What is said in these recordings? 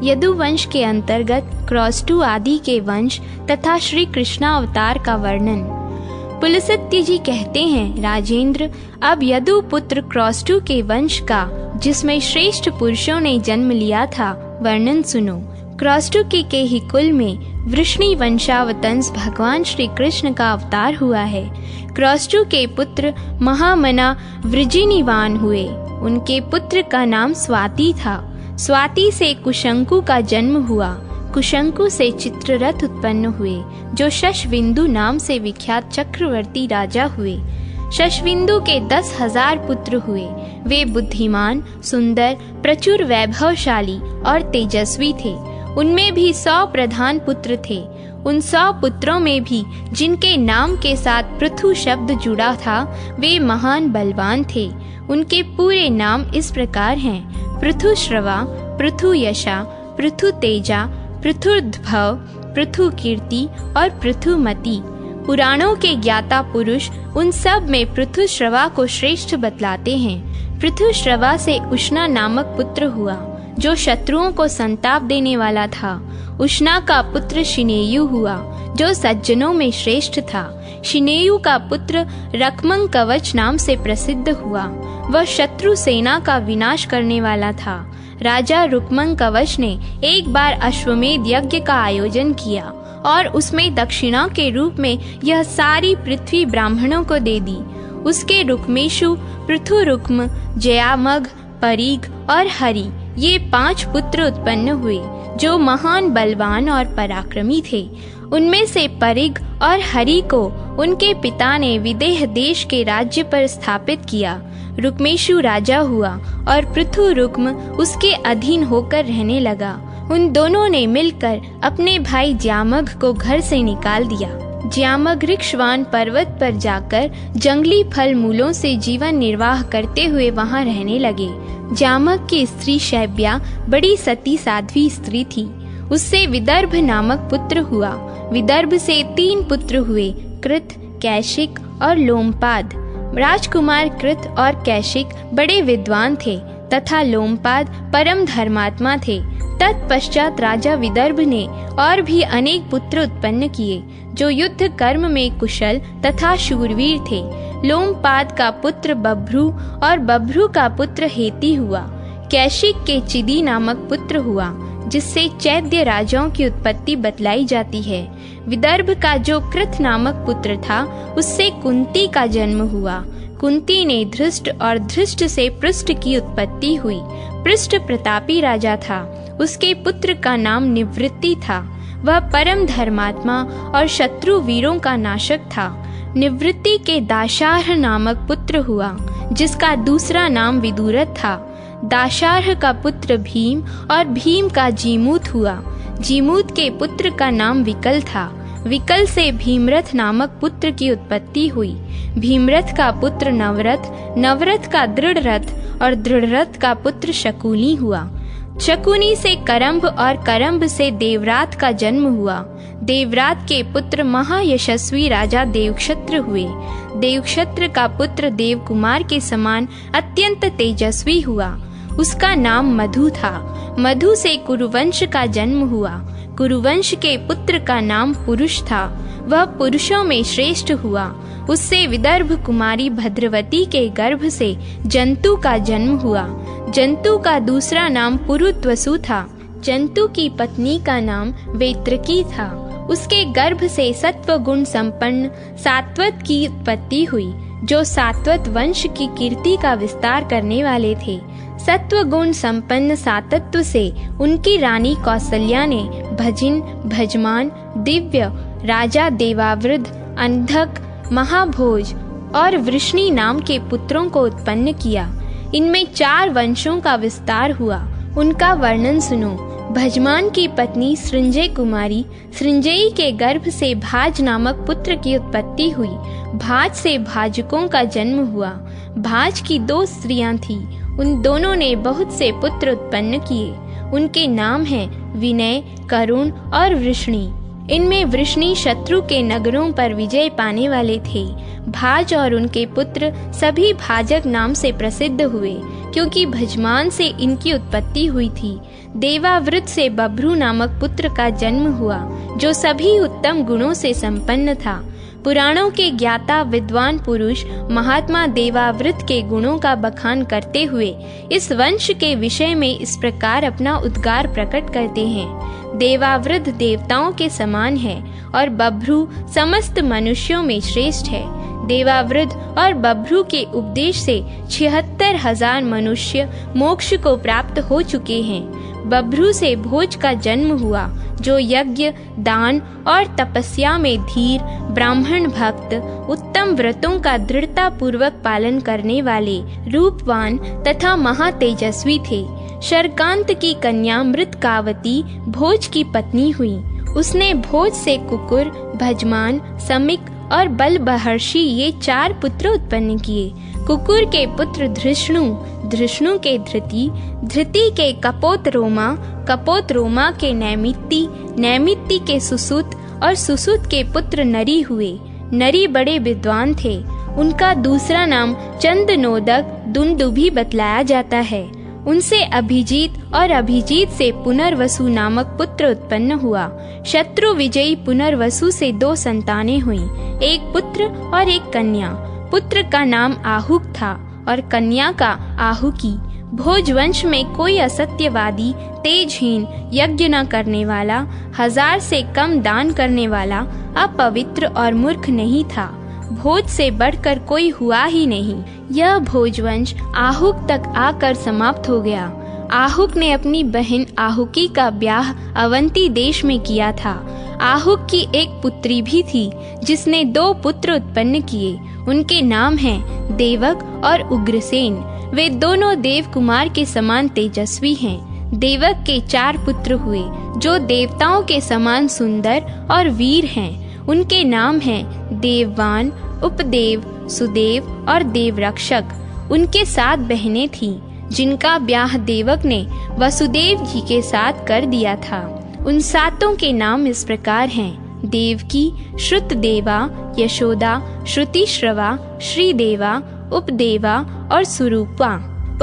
यदुवंश के अंतर्गत क्रॉस्टू आदि के वंश तथा श्री कृष्णावतार का वर्णन। पुलस्त्य जी कहते हैं, राजेंद्र, अब यदु पुत्र क्रॉस्टू के वंश का, जिसमें श्रेष्ठ पुरुषों ने जन्म लिया था, वर्णन सुनो। क्रॉस्टू के ही कुल में वृष्णि वंशावतंस भगवान श्री कृष्ण का अवतार हुआ है। क्रॉस्टू के पुत्र महामना वृजिनीवान हुए। उनके पुत्र का नाम स्वाति था। स्वाति से कुशंकु का जन्म हुआ। कुशंकु से चित्ररथ उत्पन्न हुए, जो शशविंदु नाम से विख्यात चक्रवर्ती राजा हुए। शशविंदु के 10,000 पुत्र हुए। वे बुद्धिमान, सुंदर, प्रचुर वैभवशाली और तेजस्वी थे। उनमें भी 100 प्रधान पुत्र थे। उन 100 पुत्रों में भी जिनके नाम के साथ पृथु शब्द जुड़ा था, वे महान बलवान थे। उनके पूरे नाम इस प्रकार हैं: पृथुश्रवा, पृथुयशा, पृथुतेजा, पृथुर्द्भव, पृथुकीर्ति और पृथुमति। पुराणों के ज्ञाता पुरुष उन सब में पृथुश्रवा को श्रेष्ठ बतलाते हैं। पृथुश्रवा से उष्णा नामक पुत्र हुआ, जो शत्रुओं को संताप देने वाला था। उष्णा का पुत्र शिनेयु हुआ, जो सज्जनों में श्रेष्ठ था। शिनेयु का पुत्र रक्मंग कवच नाम से प्रसिद्ध हुआ। वह शत्रु सेना का विनाश करने वाला था। राजा रुक्मंग कवच ने एक बार अश्वमेध यज्ञ का आयोजन किया और उसमें दक्षिणा के रूप में यह सारी पृथ्वी ब्राह्मणों को दे दी। उसके रुक्मेशु, पृथुरुक्म, जयामघ, परीघ और हरि, ये 5 पुत्र उत्पन्न हुए, जो महान बलवान और पराक्रमी थे। उनमें से परीघ और हरि को उनके पिता ने विदेह देश के राज्य पर स्थापित किया। रुक्मेशु राजा हुआ और पृथुरुक्म उसके अधीन होकर रहने लगा। उन दोनों ने मिलकर अपने भाई ज्यामघ को घर से निकाल दिया। ज्यामघ ऋक्षवान पर्वत पर जाकर जंगली फल मूलों से जीवन निर्वाह करते हुए वहां रहने लगे। ज्यामघ की स्त्री शैब्या बड़ी सती साध्वी स्त्री थी। उससे विदर्भ नामक पुत्र हुआ। विदर्भ से 3 पुत्र हुए, कृत, कैशिक और लोमपाद। राजकुमार कृत और कैशिक बड़े विद्वान थे तथा लोमपाद परम धर्मात्मा थे। तत्पश्चात राजा विदर्भ ने और भी अनेक पुत्र उत्पन्न किए, जो युद्ध कर्म में कुशल तथा शूरवीर थे। लोमपाद का पुत्र बभ्रू और बभ्रू का पुत्र हेति हुआ। कैशिक के चिदी नामक पुत्र हुआ, जिससे चैद्य राजाओं की उत्पत्ति बतलाई जाती है। विदर्भ का जो कृत नामक पुत्र था, उससे कुंती का जन्म हुआ। कुंती ने धृष्ट और धृष्ट से पृष्ठ की उत्पत्ति हुई। पृष्ठ प्रतापी राजा था। उसके पुत्र का नाम निवृत्ति था। वह परम धर्मात्मा और शत्रु वीरों का नाशक था। निवृत्ति के दाशार्ह नामक पुत्र हुआ, जिसका दूसरा नाम विदुरथ था। दाशार्ह का पुत्र भीम और भीम का जीमूत हुआ। जीमूत के पुत्र का नाम विकल था। विकल से भीमरथ नामक पुत्र की उत्पत्ति हुई। भीमरथ का पुत्र नवरथ, नवरथ का दृढ़रथ और दृढ़रथ का पुत्र शकुनी हुआ। शकुनी से करम्भ और करम्भ से देवरात का जन्म हुआ। देवरात के पुत्र महायशस्वी राजा देवक्षत्र हुए। देवक्षत्र का पुत्र देवकुमार के समान अत्यंत तेजस्वी हुआ। उसका नाम मधु था। मधु से कुरुवंश का जन्म हुआ। कुरुवंश के पुत्र का नाम पुरुष था। वह पुरुषों में श्रेष्ठ हुआ। उससे विदर्भ कुमारी भद्रवती के गर्भ से जंतु का जन्म हुआ। जंतु का दूसरा नाम पुरुत्वसु था। जंतु की पत्नी का नाम वेत्रकी था। उसके गर्भ से सत्व गुण संपन्न सात्वत की उत्पत्ति हुई, जो सात्वत वंश की कीर्ति का विस्तार करने वाले थे। सत्व गुण संपन्न सातत्व से उनकी रानी कौसल्या ने भजिन, भजमान, दिव्य, राजा देवावृध, अंधक, महाभोज और वृष्णि नाम के पुत्रों को उत्पन्न किया। इनमें 4 वंशों का विस्तार हुआ। उनका वर्णन सुनो। भजमान की पत्नी सृंजय कुमारी, सृंजयी के गर्भ से भाज नामक पुत्र की उत्पत्ति हुई। भाज से भाजकों का जन्म हुआ। भाज की 2 स्त्रियां थीं। उन दोनों ने बहुत से पुत्र उत्पन्न किए। उनके नाम हैं विनय, करुण और वृष्णि। इनमें वृष्णि शत्रु के नगरों पर विजय पाने वाले थे। भाज और उनके पुत्र सभी भाजक नाम से प्रसिद्ध हुए, क्योंकि भजमान से इनकी उत्पत्ति हुई थी। देवावृत से बभ्रू नामक पुत्र का जन्म हुआ, जो सभी उत्तम गुणों से संपन्न था। पुराणों के ज्ञाता विद्वान पुरुष महात्मा देवावृत के गुणों का बखान करते हुए इस वंश के विषय में इस प्रकार अपना उद्गार प्रकट करते हैं। देवावृत देवताओं के समान है और बभ्रू समस्त मनुष्यों में श्रेष्ठ है। देवावृत और बभ्रू के उपदेश से 76,000 मनुष्य मोक्ष को प्राप्त हो चुके हैं। बभ्रू से भोज का जन्म हुआ, जो यज्ञ, दान और तपस्या में धीर, ब्राह्मण भक्त, उत्तम व्रतों का दृढ़ता पूर्वक पालन करने वाले, रूपवान तथा महातेजस्वी थे। शरकांत की कन्या मृतकावती भोज की पत्नी हुई। उसने भोज से कुकुर, भजमान, समिक और बलबहर्षि ये 4 पुत्र उत्पन्न किए। कुकुर के पुत्र धृष्णु, धृष्णु के धृति, धृति के कपोतरोमा, कपोतरोमा के नैमित्ति, नैमित्ति के सुसुत और सुसुत के पुत्र नरी हुए। नरी बड़े विद्वान थे। उनका दूसरा नाम चंदनोदक दुंदुभि बतलाया जाता है। उनसे अभिजीत और अभिजीत से पुनर्वसु नामक पुत्र उत्पन्न हुआ। शत्रु विजयी पुनर्वसु से 2 संतानें हुईं, एक पुत्र और एक कन्या। पुत्र का नाम आहुक था और कन्या का आहुकी। भोजवंश में कोई असत्यवादी, तेजहीन, यज्ञ न करने वाला, 1000 से कम दान करने वाला, अपवित्र और मूर्ख नहीं था। भोज से बढ़कर कोई हुआ ही नहीं। यह भोजवंश आहुक तक आकर समाप्त हो गया। आहुक ने अपनी बहन आहुकी का ब्याह अवंती देश में किया था। आहुक की एक पुत्री भी थी, जिसने 2 पुत्र उत्पन्न किए। उनके नाम हैं देवक और उग्रसेन। वे दोनों देव कुमार के समान तेजस्वी हैं। देवक के 4 पुत्र हुए, जो देवताओं के समान सुंदर और वीर हैं। उनके नाम हैं देववान, उपदेव, सुदेव और देवरक्षक। उनके 7 बहनें थीं, जिनका ब्याह देवक ने वसुदेव जी के साथ कर दिया था। उन 7 के नाम इस प्रकार हैं: देवकी, श्रुतदेवा, यशोदा, श्रुतिश्रवा, श्रीदेवा, उपदेवा और सुरूपा।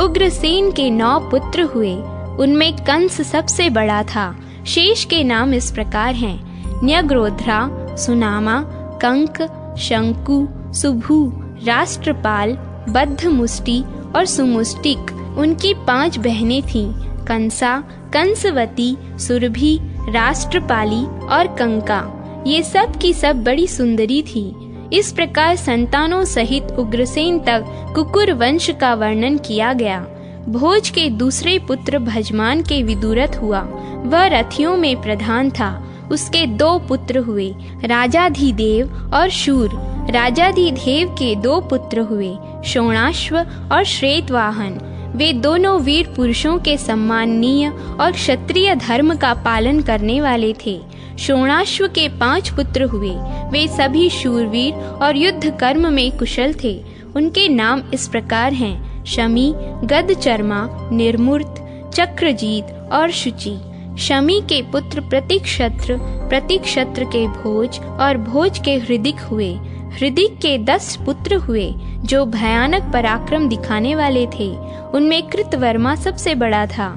उग्रसेन के 9 पुत्र हुए। उनमें कंस सबसे बड़ा था। शेष के नाम इस प्रकार हैं: न्यग्रोध्रा, सुनामा, कंक, शंकु, सुभु, राष्ट्रपाल, बद्धमुष्टि और सुमुष्टिक। उनकी 5 बहनें थीं: कंसा, कंसवती, सुरभि, राष्ट्रपाली और कंका। ये सब की सब बड़ी सुंदरी थी। इस प्रकार संतानों सहित उग्रसेन तक कुकुर वंश का वर्णन किया गया। भोज के दूसरे पुत्र भजमान के विदुरथ हुआ। वह रथियों में प्रधान था। उसके 2 पुत्र हुए, राजाधिदेव और शूर। राजाधिदेव के 2 पुत्र हुए, शोणाश्व और श्वेतवाहन। वे दोनों वीर पुरुषों के सम्माननीय और क्षत्रिय धर्म का पालन करने वाले थे। शोणाश्व के 5 पुत्र हुए। वे सभी शूरवीर और युद्ध कर्म में कुशल थे। उनके नाम इस प्रकार हैं: शमी, गदचर्मा, निर्मूर्त, चक्रजीत और शुचि। शमी के पुत्र प्रतिक्षत्र, प्रतिक्षत्र के भोज और भोज के हृदिक हुए। हृदिक के 10 पुत्र हुए, जो भयानक पराक्रम दिखाने वाले थे। उनमें कृतवर्मा सबसे बड़ा था।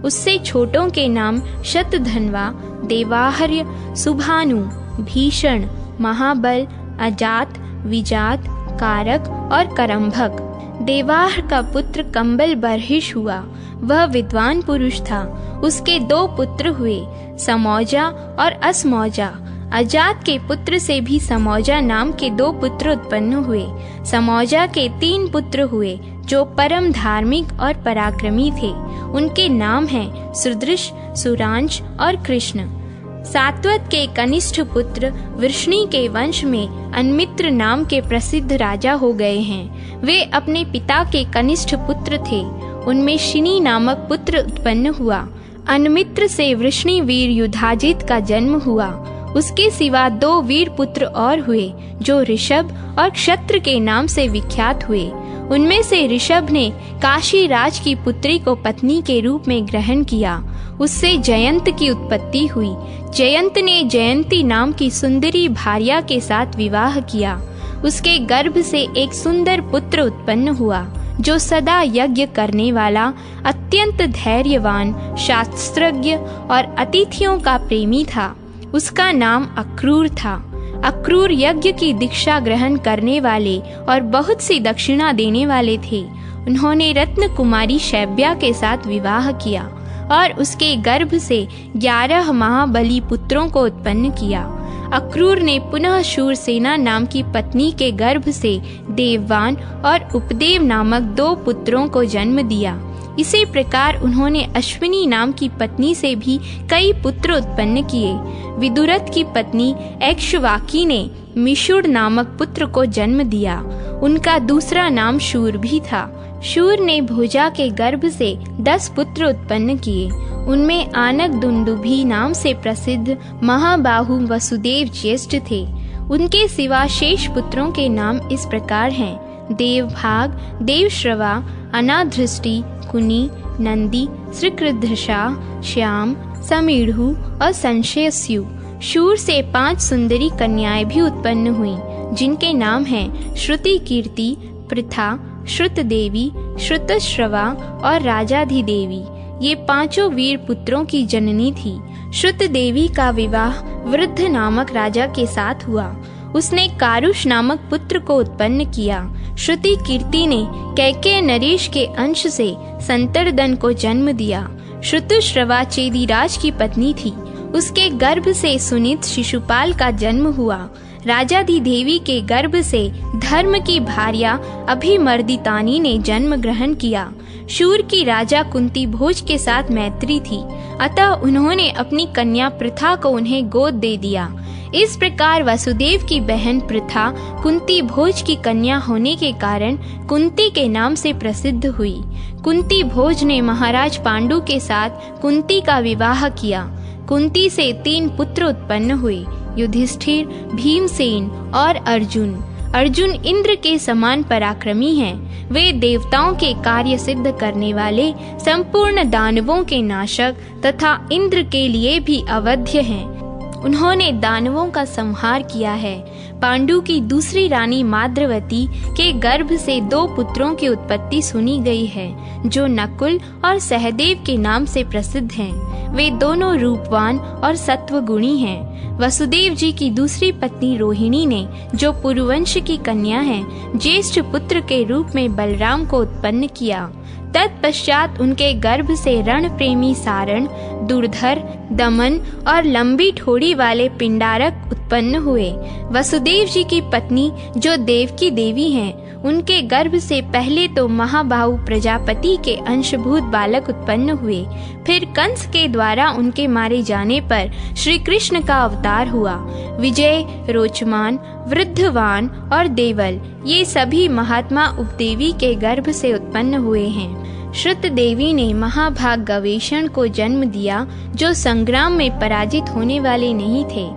उससे छोटों के नाम शतधन्वा, देवाहर्य, सुभानु, भीषण, महाबल, अजात, विजात, कारक और करंभक। देवाह का पुत्र कंबल बर्हिष हुआ। वह विद्वान पुरुष था। उसके 2 पुत्र हुए, समौजा और असमौजा। अजात के पुत्र से भी समौजा नाम के 2 पुत्र उत्पन्न हुए। समौजा के 3 पुत्र हुए, जो परम धार्मिक और पराक्रमी थे। उनके नाम हैं सुदृश, सुरांश और कृष्ण। सात्वत के कनिष्ठ पुत्र वृष्णि के वंश में अन्मित्र नाम के प्रसिद्ध राजा हो गए हैं। वे अपने पिता के कनिष्ठ पुत्र थे। उनमें शिनी नामक पुत्र उत्पन्न हुआ। अन्मित्र से वृष्णि वीर युधाजित का जन्म हुआ। उसके सिवा 2 वीर पुत्र और हुए, जो ऋषभ और क्षत्र के नाम से विख्यात हुए। उनमें से ऋषभ ने काशी राज की पुत्री को पत्नी के रूप में ग्रहण किया। उससे जयंत की उत्पत्ति हुई। जयंत ने जयंती नाम की सुंदरी भार्या के साथ विवाह किया। उसके गर्भ से एक सुंदर पुत्र उत्पन्न हुआ, जो सदा यज्ञ करने वाला, अत्यंत धैर्यवान, शास्त्रज्ञ और अतिथियों का प्रेमी था। उसका नाम अक्रूर था। अक्रूर यज्ञ की दीक्षा ग्रहण करने वाले और बहुत सी दक्षिणा देने वाले थे। उन्होंने रत्न कुमारी शैब्या के साथ विवाह किया और उसके गर्भ से 11 महाबली पुत्रों को उत्पन्न किया। अक्रूर ने पुनः शूरसेना नाम की पत्नी के गर्भ से देववान और उपदेव नामक 2 पुत्रों को जन्म दिया। इसी प्रकार उन्होंने अश्विनी नाम की पत्नी से भी कई पुत्र उत्पन्न किए। विदुरथ की पत्नी ऐक्ष्वाकी ने मिशुर नामक पुत्र को जन्म दिया। उनका दूसरा नाम शूर भी था। शूर ने भोजा के गर्भ से 10 पुत्र उत्पन्न किए। उनमें आनक दुंदुभी नाम से प्रसिद्ध महाबाहु वसुदेव ज्येष्ठ थे। उनके सिवा शेष पुत्रों के नाम इस प्रकार हैं: देवभाग, देवश्रवा, अनाधृष्टि, कुनी, नंदी, श्रीकृद्धशा, श्याम, समीढ़ु और संशयस्यु। शूर से 5 सुंदरी कन्याएं भी उत्पन्न हुईं, जिनके नाम हैं श्रुति कीर्ति, पृथा, श्रुत देवी, श्रुतश्रवा और राजाधिदेवी। ये 5 वीर पुत्रों की जननी थी। श्रुत देवी का विवाह वृद्ध नामक राजा के साथ हुआ। उसने कारुष नामक पुत्र को उत्पन्न किया। श्रुति कीर्ति ने कैकेय नरेश के अंश से संतर्दन को जन्म दिया। श्रुतश्रवा चेदीराज की पत्नी थी। उसके गर्भ से सुनीत शिशुपाल का जन्म हुआ। राजाधिदेवी के गर्भ से धर्म की भार्या अभिमर्दितानी ने जन्म ग्रहण किया। शूर की राजा कुंती भोज के साथ मैत्री थी, अतः उन्होंने अपनी कन्या पृथा को उन्हें गोद दे दिया। इस प्रकार वसुदेव की बहन पृथा कुंती भोज की कन्या होने के कारण कुंती के नाम से प्रसिद्ध हुई। कुंती भोज ने महाराज पांडु के साथ कुंती का विवाह किया। कुंती से 3 पुत्र उत्पन्न हुए: युधिष्ठिर, भीमसेन और अर्जुन। अर्जुन इंद्र के समान पराक्रमी हैं। वे देवताओं के कार्य सिद्ध करने वाले, संपूर्ण दानवों के नाशक तथा इंद्र के लिए भी अवध्य हैं। उन्होंने दानवों का संहार किया है। पांडु की दूसरी रानी माद्रवती के गर्भ से 2 पुत्रों की उत्पत्ति सुनी गई है, जो नकुल और सहदेव के नाम से प्रसिद्ध हैं। वे दोनों रूपवान और सत्वगुणी हैं। वसुदेव जी की दूसरी पत्नी रोहिणी ने, जो पुरुवंश की कन्या है, ज्येष्ठ पुत्र के रूप में बलराम को उत्पन्न किया। तत्पश्चात उनके गर्भ से रण प्रेमी सारण, दुर्धर, दमन और लंबी ठोड़ी वाले पिंडारक उत्पन्न हुए। वसुदेव जी की पत्नी, जो देवकी देवी हैं, उनके गर्भ से पहले तो महाबाहु प्रजापति के अंशभूत बालक उत्पन्न हुए। फिर कंस के द्वारा उनके मारे जाने पर श्री कृष्ण का अवतार हुआ। विजय, रोचमान, वृद्धवान और देवल, ये सभी महात्मा उपदेवी के गर्भ से उत्पन्न हुए हैं। श्रुत देवी ने महाभाग गवेषण को जन्म दिया, जो संग्राम में पराजित होने वाले नहीं थे।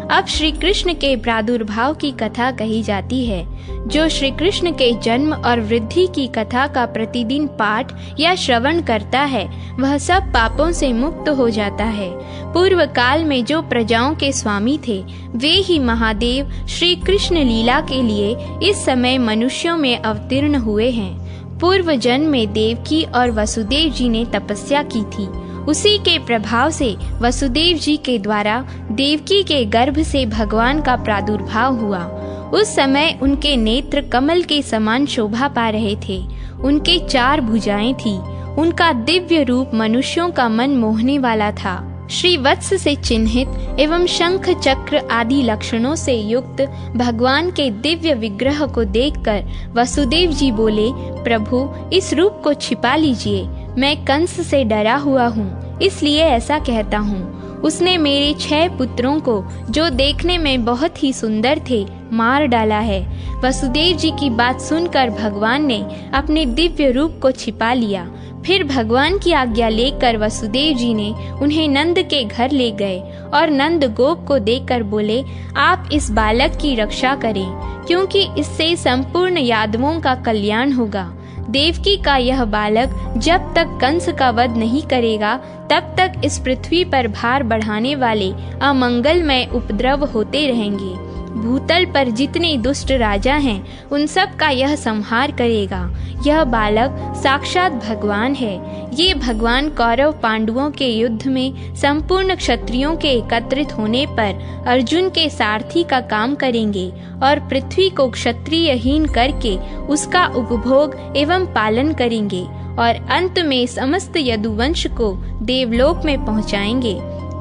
अब श्री कृष्ण के प्रादुर्भाव की कथा कही जाती है। जो श्री कृष्ण के जन्म और वृद्धि की कथा का प्रतिदिन पाठ या श्रवण करता है, वह सब पापों से मुक्त हो जाता है। पूर्व काल में जो प्रजाओं के स्वामी थे, वे ही महादेव श्री कृष्ण लीला के लिए इस समय मनुष्यों में अवतीर्ण हुए हैं। पूर्व जन्म में देवकी और वसुदेव जी ने तपस्या की थी। उसी के प्रभाव से वसुदेव जी के द्वारा देवकी के गर्भ से भगवान का प्रादुर्भाव हुआ। उस समय उनके नेत्र कमल के समान शोभा पा रहे थे। उनके 4 भुजाएं थी। उनका दिव्य रूप मनुष्यों का मन मोहने वाला था। श्री वत्स से चिन्हित एवं शंख चक्र आदि लक्षणों से युक्त भगवान के दिव्य विग्रह को देखकर वसुदेव जी बोले, प्रभु, इस रूप को छिपा लीजिए। मैं कंस से डरा हुआ हूँ, इसलिए ऐसा कहता हूँ। उसने मेरे 6 पुत्रों को, जो देखने में बहुत ही सुंदर थे, मार डाला है। वसुदेव जी की बात सुनकर भगवान ने अपने दिव्य रूप को छिपा लिया। फिर भगवान की आज्ञा लेकर वसुदेव जी ने उन्हें नंद के घर ले गए और नंद गोप को देकर बोले, आप इस बालक की रक्षा करें, क्योंकि इससे संपूर्ण यादवों का कल्याण होगा। देवकी का यह बालक जब तक कंस का वध नहीं करेगा तब तक इस पृथ्वी पर भार बढ़ाने वाले अमंगलमय उपद्रव होते रहेंगे। भूतल पर जितने दुष्ट राजा हैं उन सब का यह संहार करेगा। यह बालक साक्षात भगवान है। ये भगवान कौरव पांडवों के युद्ध में संपूर्ण क्षत्रियों के एकत्रित होने पर अर्जुन के सारथी का काम करेंगे और पृथ्वी को क्षत्रियहीन करके उसका उपभोग एवं पालन करेंगे और अंत में समस्त यदुवंश को देवलोक में पहुंचाएंगे।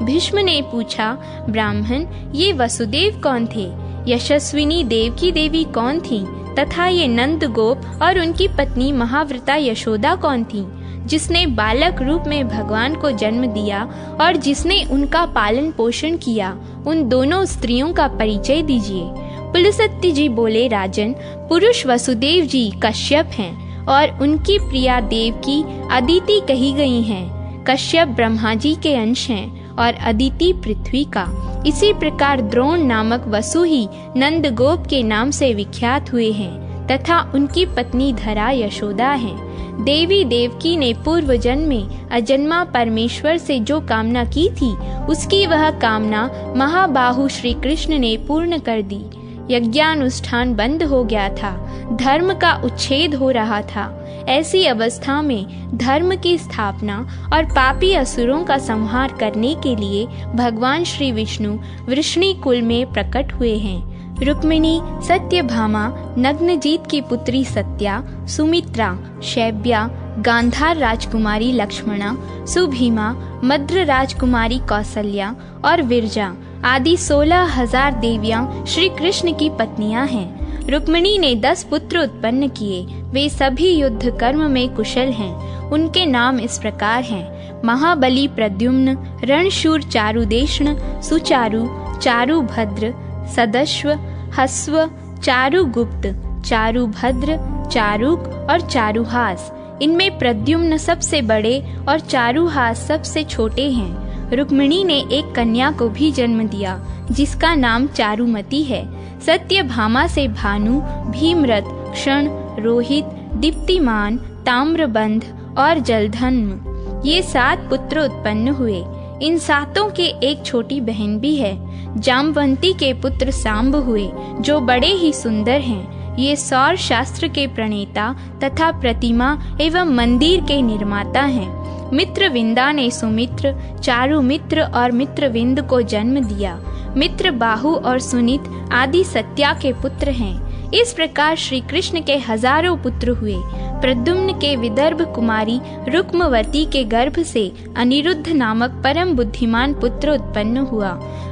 भीष्म ने पूछा, ब्राह्मण, ये वसुदेव कौन थे? यशस्विनी देवकी देवी कौन थी? तथा ये नंद गोप और उनकी पत्नी महाव्रता यशोदा कौन थी, जिसने बालक रूप में भगवान को जन्म दिया और जिसने उनका पालन पोषण किया? उन दोनों स्त्रियों का परिचय दीजिए। पुलस्त्य जी बोले, राजन, पुरुष वसुदेव जी कश्यप हैं और उनकी प्रिया देवकी अदिति कही गई हैं। कश्यप ब्रह्मा जी के अंश हैं और अदिति पृथ्वी का। इसी प्रकार द्रोण नामक वसु ही नंद गोप के नाम से विख्यात हुए हैं तथा उनकी पत्नी धरा यशोदा हैं। देवी देवकी ने पूर्व जन्म में अजन्मा परमेश्वर से जो कामना की थी उसकी वह कामना महाबाहु श्री कृष्ण ने पूर्ण कर दी। यज्ञानुष्ठान बंद हो गया था, धर्म का उच्छेद हो रहा था। ऐसी अवस्था में धर्म की स्थापना और पापी असुरों का संहार करने के लिए भगवान श्री विष्णु वृष्णि कुल में प्रकट हुए हैं। रुक्मिणी, सत्यभामा, नग्नजीत की पुत्री सत्या, सुमित्रा, शैब्या, गांधार राजकुमारी लक्ष्मणा, सुभीमा, मद्र राजकुमारी कौसल्या और विरजा आदि 16,000 देवियां श्री कृष्ण की पत्नियां हैं। रुक्मिणी ने 10 पुत्र उत्पन्न किए। वे सभी युद्ध कर्म में कुशल हैं। उनके नाम इस प्रकार हैं: महाबली प्रद्युम्न, रणशूर चारुदेष्ण, सुचारु, चारुभद्र, सदस्व, हस्व, चारुगुप्त, चारुभद्र, चारुक और चारुहास। इनमें प्रद्युम्न सबसे बड़े और चारुहास सबसे छोटे हैं। रुक्मिणी ने एक कन्या को भी जन्म दिया जिसका नाम चारुमती है। सत्यभामा से भानु, भीमरथ, क्षण, रोहित, दीप्तिमान, ताम्रबंध और जलधन्व ये 7 पुत्र उत्पन्न हुए। इन 7 के एक छोटी बहन भी है। जामवंती के पुत्र सांब हुए जो बड़े ही सुंदर हैं। ये सौर शास्त्र के प्रणेता तथा प्रतिमा एवं मंदिर के निर्माता हैं। मित्रविंदा ने सुमित्र, चारुमित्र और मित्रविंद को जन्म दिया। मित्र बाहु और सुनीत आदि सत्या के पुत्र हैं। इस प्रकार श्री कृष्ण के हजारों पुत्र हुए। प्रद्युम्न के विदर्भ कुमारी रुक्मवती के गर्भ से अनिरुद्ध नामक परम बुद्धिमान पुत्र उत्पन्न हुआ।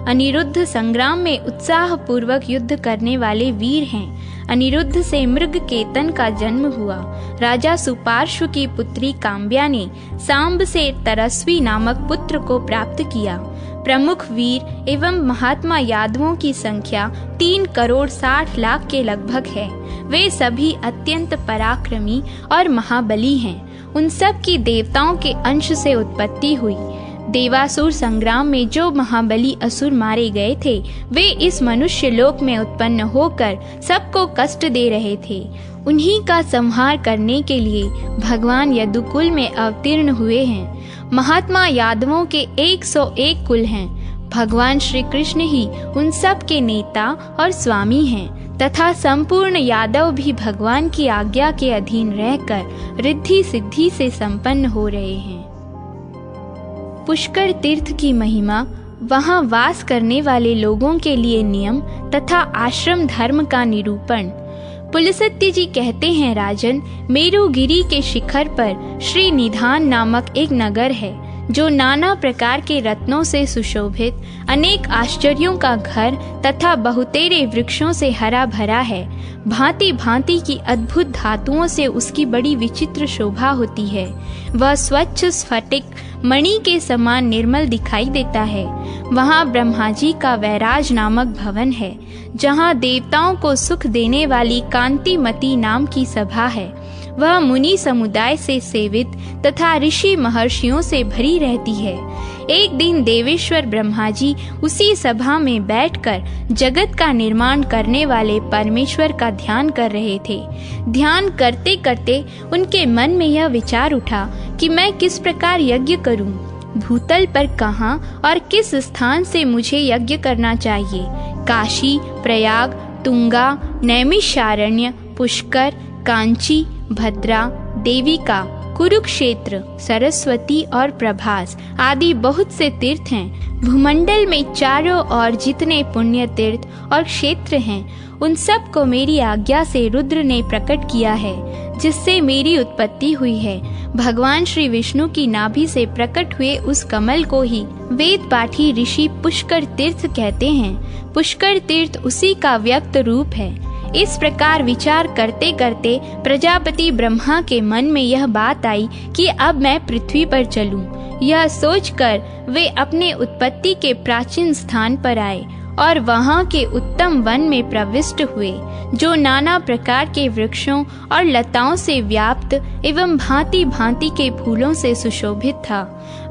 अनिरुद्ध संग्राम में उत्साह पूर्वक युद्ध करने वाले वीर हैं। अनिरुद्ध से मृग केतन का जन्म हुआ। राजा सुपार्श्व की पुत्री काम्या ने सांब से तरस्वी नामक पुत्र को प्राप्त किया। प्रमुख वीर एवं महात्मा यादवों की संख्या 3,60,00,000 के लगभग है। वे सभी अत्यंत पराक्रमी और महाबली हैं। उन सब की देवताओं के अंश से उत्पत्ति हुई। देवासुर संग्राम में जो महाबली असुर मारे गए थे वे इस मनुष्य लोक में उत्पन्न होकर सबको कष्ट दे रहे थे। उन्हीं का संहार करने के लिए भगवान यदुकुल में अवतीर्ण हुए हैं। महात्मा यादवों के 101 कुल हैं। भगवान श्री कृष्ण ही उन सब के नेता और स्वामी हैं तथा संपूर्ण यादव भी भगवान की आज्ञा के अधीन रहकर रिद्धि सिद्धि से संपन्न हो रहे हैं। पुष्कर तीर्थ की महिमा, वहाँ वास करने वाले लोगों के लिए नियम तथा आश्रम धर्म का निरूपण। पुलस्त्य जी कहते हैं, राजन, मेरुगिरी के शिखर पर श्री निधान नामक एक नगर है जो नाना प्रकार के रत्नों से सुशोभित, अनेक आश्चर्यों का घर तथा बहुतेरे वृक्षों से हरा भरा है। भांति भांति की अद्भुत धातुओं से उसकी बड़ी विचित्र शोभा होती है। वह स्वच्छ स्फटिक मणि के समान निर्मल दिखाई देता है। वहाँ ब्रह्मा जी का वैराज नामक भवन है, जहाँ देवताओं को सुख देने वाली कांतिमती नाम की सभा है। वह मुनि समुदाय से सेवित तथा ऋषि महर्षियों से भरी रहती है। एक दिन देवेश्वर ब्रह्मा जी उसी सभा में बैठकर जगत का निर्माण करने वाले परमेश्वर का ध्यान कर रहे थे। ध्यान करते करते उनके मन में यह विचार उठा कि मैं किस प्रकार यज्ञ करूं, भूतल पर कहाँ और किस स्थान से मुझे यज्ञ करना चाहिए। काशी, प्रयाग, तुंगा, नैमिषारण्य, पुष्कर, कांची, भद्रा, देविका, कुरुक्षेत्र, सरस्वती और प्रभास आदि बहुत से तीर्थ हैं। भूमंडल में चारों ओर जितने पुण्य तीर्थ और क्षेत्र हैं, उन सब को मेरी आज्ञा से रुद्र ने प्रकट किया है, जिससे मेरी उत्पत्ति हुई है। भगवान श्री विष्णु की नाभि से प्रकट हुए उस कमल को ही वेद पाठी ऋषि पुष्कर तीर्थ कहते हैं। पुष्कर तीर्थ उसी का व्यक्त रूप है। इस प्रकार विचार करते करते प्रजापति ब्रह्मा के मन में यह बात आई कि अब मैं पृथ्वी पर चलूं। यह सोचकर वे अपने उत्पत्ति के प्राचीन स्थान पर आए और वहां के उत्तम वन में प्रविष्ट हुए, जो नाना प्रकार के वृक्षों और लताओं से व्याप्त एवं भांति भांति के फूलों से सुशोभित था।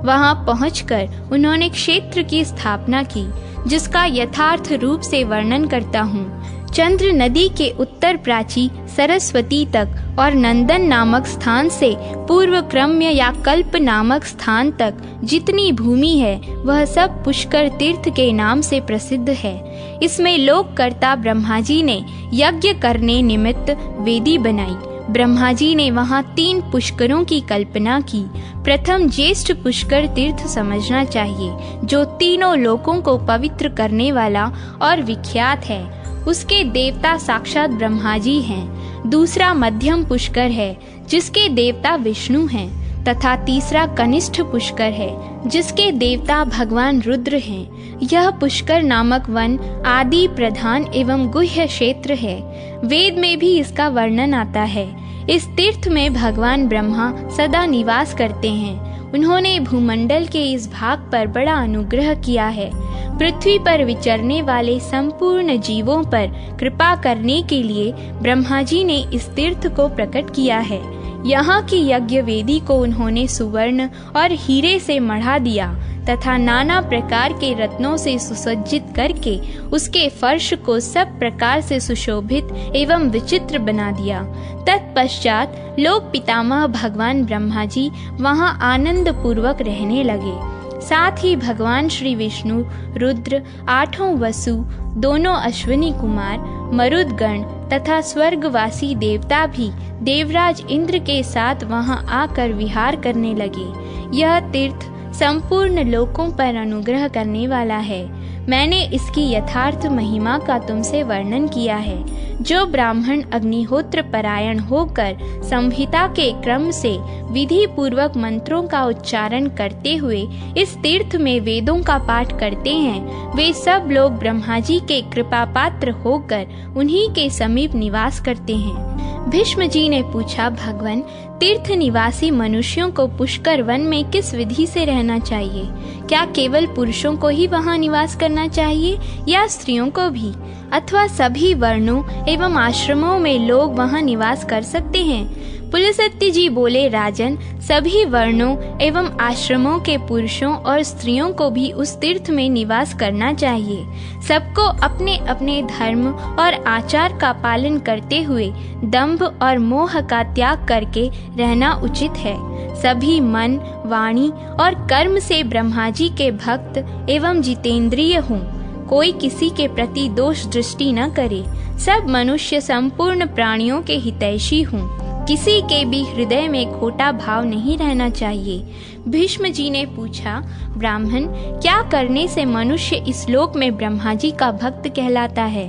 वहां पहुंचकर उन्होंने क्षेत्र की स्थापना की, जिसका यथार्थ रूप से वर्णन करता हूँ। चंद्र नदी के उत्तर प्राची सरस्वती तक और नंदन नामक स्थान से पूर्व क्रम्य या कल्प नामक स्थान तक जितनी भूमि है, वह सब पुष्कर तीर्थ के नाम से प्रसिद्ध है। इसमें लोककर्ता ब्रह्मा जी ने यज्ञ करने निमित्त वेदी बनाई। ब्रह्मा जी ने वहाँ 3 पुष्करों की कल्पना की। प्रथम ज्येष्ठ पुष्कर तीर्थ समझना चाहिए, जो तीनों लोकों को पवित्र करने वाला और विख्यात है। उसके देवता साक्षात ब्रह्मा जी हैं। दूसरा मध्यम पुष्कर है, जिसके देवता विष्णु हैं, तथा तीसरा कनिष्ठ पुष्कर है, जिसके देवता भगवान रुद्र हैं। यह पुष्कर नामक वन आदि प्रधान एवं गुह्य क्षेत्र है। वेद में भी इसका वर्णन आता है। इस तीर्थ में भगवान ब्रह्मा सदा निवास करते हैं। उन्होंने भूमंडल के इस भाग पर बड़ा अनुग्रह किया है। पृथ्वी पर विचरने वाले संपूर्ण जीवों पर कृपा करने के लिए ब्रह्मा जी ने इस तीर्थ को प्रकट किया है। यहाँ की यज्ञ वेदी को उन्होंने सुवर्ण और हीरे से मढ़ा दिया तथा नाना प्रकार के रत्नों से सुसज्जित करके उसके फर्श को सब प्रकार से सुशोभित एवं विचित्र बना दिया। तत्पश्चात लोक पितामह भगवान ब्रह्मा जी वहाँ आनंद पूर्वक रहने लगे। साथ ही भगवान श्री विष्णु, रुद्र, 8 वसु, दोनों अश्विनी कुमार, मरुदगण तथा स्वर्गवासी देवता भी देवराज इंद्र के साथ वहां आकर विहार करने लगे। यह तीर्थ संपूर्ण लोकों पर अनुग्रह करने वाला है। मैंने इसकी यथार्थ महिमा का तुमसे वर्णन किया है। जो ब्राह्मण अग्निहोत्र परायण होकर संहिता के क्रम से विधि पूर्वक मंत्रों का उच्चारण करते हुए इस तीर्थ में वेदों का पाठ करते हैं, वे सब लोग ब्रह्मा जी के कृपा पात्र होकर उन्हीं के समीप निवास करते हैं। भीष्म जी ने पूछा, भगवान, तीर्थ निवासी मनुष्यों को पुष्कर वन में किस विधि से रहना चाहिए? क्या केवल पुरुषों को ही वहां निवास करना चाहिए या स्त्रियों को भी, अथवा सभी वर्णों एवं आश्रमों में लोग वहां निवास कर सकते हैं? पुलस्त्य जी बोले, राजन, सभी वर्णों एवं आश्रमों के पुरुषों और स्त्रियों को भी उस तीर्थ में निवास करना चाहिए। सबको अपने अपने धर्म और आचार का पालन करते हुए दंभ और मोह का त्याग करके रहना उचित है। सभी मन, वाणी और कर्म से ब्रह्मा जी के भक्त एवं जितेंद्रिय हों। कोई किसी के प्रति दोष दृष्टि न करे। सब मनुष्य संपूर्ण प्राणियों के हितैषी हों। किसी के भी हृदय में खोटा भाव नहीं रहना चाहिए। भीष्म जी ने पूछा, ब्राह्मण, क्या करने से मनुष्य इस लोक में ब्रह्मा जी का भक्त कहलाता है?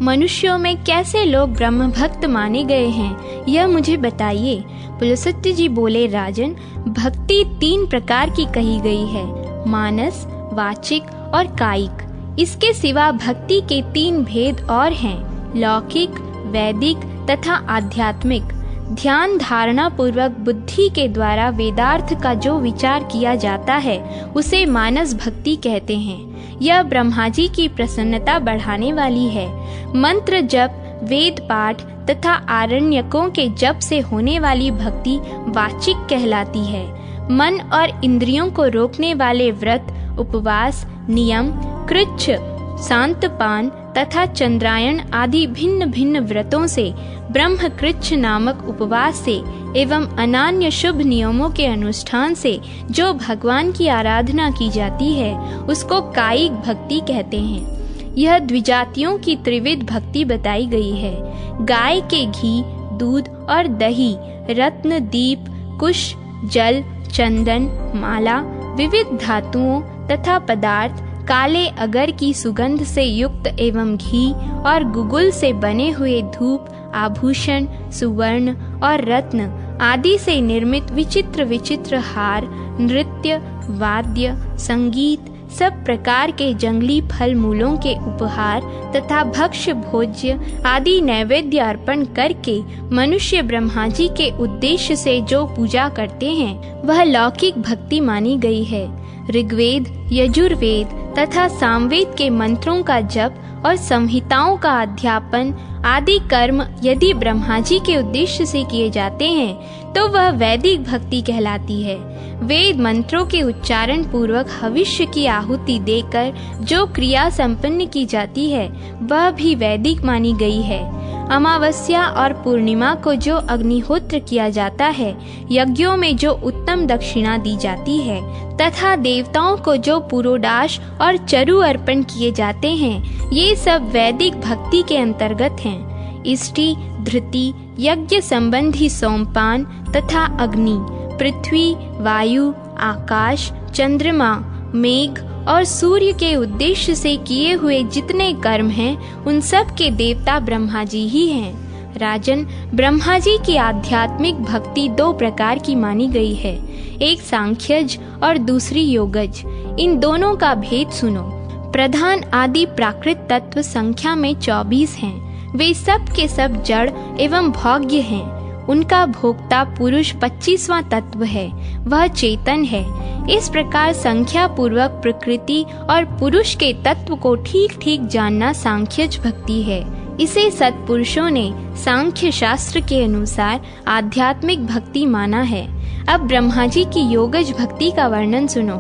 मनुष्यों में कैसे लोग ब्रह्म भक्त माने गए हैं, यह मुझे बताइए। पुलस्त्य जी बोले, राजन, भक्ति 3 प्रकार की कही गई है, मानस, वाचिक और कायिक। इसके सिवा भक्ति के 3 भेद और हैं, लौकिक, वैदिक तथा आध्यात्मिक। ध्यान धारणा पूर्वक बुद्धि के द्वारा वेदार्थ का जो विचार किया जाता है, उसे मानस भक्ति कहते हैं। यह ब्रह्मा जी की प्रसन्नता बढ़ाने वाली है। मंत्र जप, वेद पाठ तथा आरण्यकों के जप से होने वाली भक्ति वाचिक कहलाती है। मन और इंद्रियों को रोकने वाले व्रत, उपवास, नियम, कृच्छ, शांतपान तथा चंद्रायण आदि भिन्न भिन्न व्रतों से, ब्रह्म कृच्छ नामक उपवास से एवं अनान्य शुभ नियमों के अनुष्ठान से जो भगवान की आराधना की जाती है उसको कायिक भक्ति कहते हैं। यह द्विजातियों की त्रिविध भक्ति बताई गई है। गाय के घी, दूध और दही, रत्न, दीप, कुश, जल, चंदन, माला, विविध धातुओं तथा पदार्थ, काले अगर की सुगंध से युक्त एवं घी और गुगुल से बने हुए धूप, आभूषण, सुवर्ण और रत्न आदि से निर्मित विचित्र विचित्र हार, नृत्य, वाद्य, संगीत, सब प्रकार के जंगली फल मूलों के उपहार तथा भक्ष्य भोज्य आदि नैवेद्य अर्पण करके मनुष्य ब्रह्मा जी के उद्देश्य से जो पूजा करते हैं वह लौकिक भक्ति मानी गई है। ऋग्वेद, यजुर्वेद तथा सामवेद के मंत्रों का जप और संहिताओं का अध्यापन आदि कर्म यदि ब्रह्मा जी के उद्देश्य से किए जाते हैं तो वह वैदिक भक्ति कहलाती है। वेद मंत्रों के उच्चारण पूर्वक हविष्य की आहुति देकर जो क्रिया संपन्न की जाती है वह भी वैदिक मानी गई है। अमावस्या और पूर्णिमा को जो अग्निहोत्र किया जाता है, यज्ञों में जो उत्तम दक्षिणा दी जाती है तथा देवताओं को जो पुरोडाश और चरु अर्पण किए जाते हैं, ये सब वैदिक भक्ति के अंतर्गत हैं। इष्टि, धृति, यज्ञ संबंधी सोमपान तथा अग्नि, पृथ्वी, वायु, आकाश, चंद्रमा, मेघ और सूर्य के उद्देश्य से किए हुए जितने कर्म हैं उन सब के देवता ब्रह्मा जी ही हैं। राजन, ब्रह्मा जी की आध्यात्मिक भक्ति दो प्रकार की मानी गई है, एक सांख्यज और दूसरी योगज। इन दोनों का भेद सुनो। प्रधान आदि प्राकृत तत्व संख्या में 24 हैं। वे सब के सब जड़ एवं भोग्य हैं। उनका भोक्ता पुरुष 25वां तत्व है, वह चेतन है। इस प्रकार संख्या पूर्वक प्रकृति और पुरुष के तत्व को ठीक ठीक जानना सांख्यज भक्ति है। इसे सत्पुरुषों ने सांख्य शास्त्र के अनुसार आध्यात्मिक भक्ति माना है। अब ब्रह्मा जी की योगज भक्ति का वर्णन सुनो।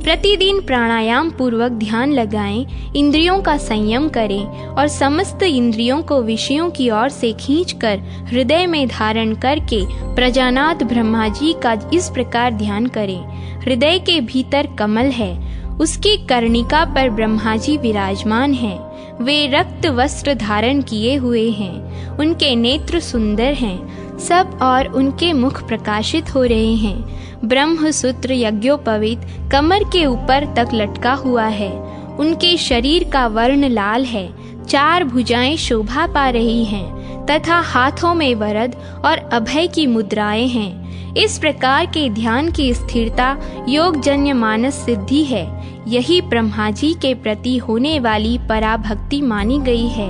प्रतिदिन प्राणायाम पूर्वक ध्यान लगाएं, इंद्रियों का संयम करें और समस्त इंद्रियों को विषयों की ओर से खींचकर हृदय में धारण करके प्रजानाथ ब्रह्मा जी का इस प्रकार ध्यान करें। हृदय के भीतर कमल है, उसकी कर्णिका पर ब्रह्मा जी विराजमान हैं। वे रक्त वस्त्र धारण किए हुए हैं, उनके नेत्र सुंदर हैं, सब और उनके मुख प्रकाशित हो रहे हैं। ब्रह्म सूत्र यज्ञोपवीत कमर के ऊपर तक लटका हुआ है। उनके शरीर का वर्ण लाल है, 4 भुजाएं शोभा पा रही हैं तथा हाथों में वरद और अभय की मुद्राएं हैं। इस प्रकार के ध्यान की स्थिरता योगजन्य मानस सिद्धि है। यही ब्रह्मा जी के प्रति होने वाली पराभक्ति मानी गई है।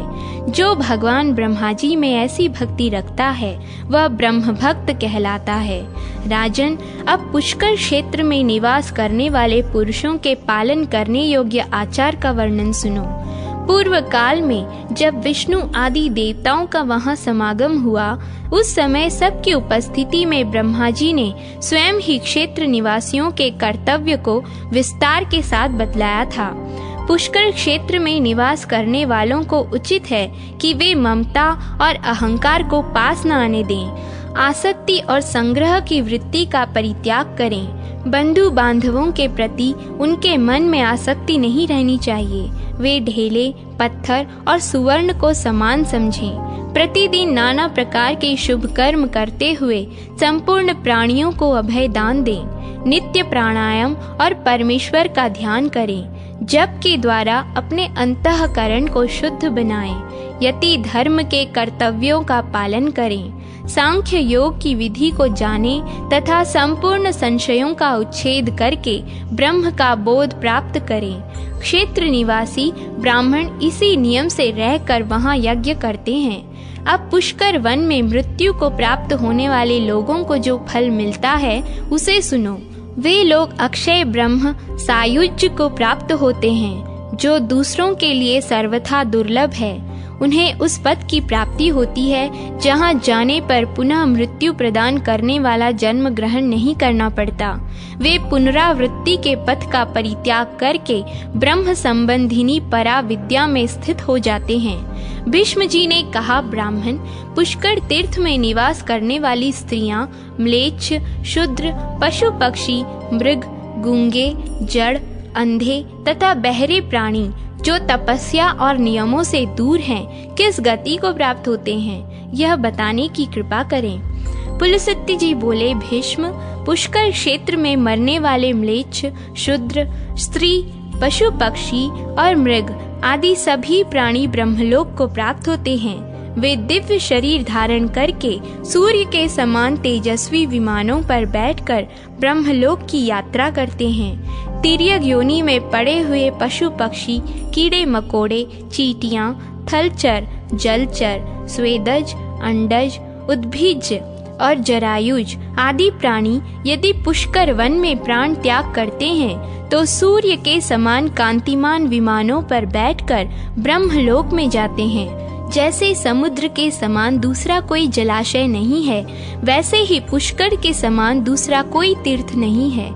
जो भगवान ब्रह्मा जी में ऐसी भक्ति रखता है वह ब्रह्म भक्त कहलाता है। राजन, अब पुष्कर क्षेत्र में निवास करने वाले पुरुषों के पालन करने योग्य आचार का वर्णन सुनो। पूर्व काल में जब विष्णु आदि देवताओं का वहां समागम हुआ, उस समय सबकी उपस्थिति में ब्रह्मा जी ने स्वयं ही क्षेत्र निवासियों के कर्तव्य को विस्तार के साथ बतलाया था। पुष्कर क्षेत्र में निवास करने वालों को उचित है कि वे ममता और अहंकार को पास न आने दें, आसक्ति और संग्रह की वृत्ति का परित्याग करें। बंधु बांधवों के प्रति उनके मन में आसक्ति नहीं रहनी चाहिए। वे ढेले, पत्थर और सुवर्ण को समान समझें। प्रतिदिन नाना प्रकार के शुभ कर्म करते हुए संपूर्ण प्राणियों को अभय दान दें। नित्य प्राणायाम और परमेश्वर का ध्यान करें। जप के द्वारा अपने अंतःकरण को शुद्ध बनाएं। यति धर्म के कर्तव्यों का पालन करें। सांख्य योग की विधि को जानें तथा संपूर्ण संशयों का उच्छेद करके ब्रह्म का बोध प्राप्त करें। क्षेत्र निवासी ब्राह्मण इसी नियम से रहकर वहां यज्ञ करते हैं। अब पुष्कर वन में मृत्यु को प्राप्त होने वाले लोगों को जो फल मिलता है उसे सुनो। वे लोग अक्षय ब्रह्म सायुज्य को प्राप्त होते हैं, जो दूसरों के लिए सर्वथा दुर्लभ है। उन्हें उस पद की प्राप्ति होती है जहाँ जाने पर पुनः मृत्यु प्रदान करने वाला जन्म ग्रहण नहीं करना पड़ता। वे पुनरावृत्ति के पथ का परित्याग करके ब्रह्म संबंधिनी परा विद्या में स्थित हो जाते हैं। भीष्म जी ने कहा, ब्राह्मण, पुष्कर तीर्थ में निवास करने वाली स्त्रियां, म्लेच्छ, शूद्र, पशु पक्षी, मृग, गूंगे, जड़, अंधे तथा बहरे प्राणी जो तपस्या और नियमों से दूर हैं, किस गति को प्राप्त होते हैं, यह बताने की कृपा करें। पुलस्त्य जी बोले, भीष्म, पुष्कर क्षेत्र में मरने वाले म्लेच्छ, शूद्र, स्त्री, पशु पक्षी और मृग आदि सभी प्राणी ब्रह्मलोक को प्राप्त होते हैं। वे दिव्य शरीर धारण करके सूर्य के समान तेजस्वी विमानों पर बैठकर ब्रह्मलोक की यात्रा करते हैं। तिर्यक योनि में पड़े हुए पशु पक्षी, कीड़े मकोड़े, चींटियां, थलचर, जलचर, स्वेदज, अंडज, उद्भिज और जरायुज आदि प्राणी यदि पुष्कर वन में प्राण त्याग करते हैं तो सूर्य के समान कांतिमान विमानों पर बैठकर ब्रह्मलोक में जाते हैं। जैसे समुद्र के समान दूसरा कोई जलाशय नहीं है, वैसे ही पुष्कर के समान दूसरा कोई तीर्थ नहीं है।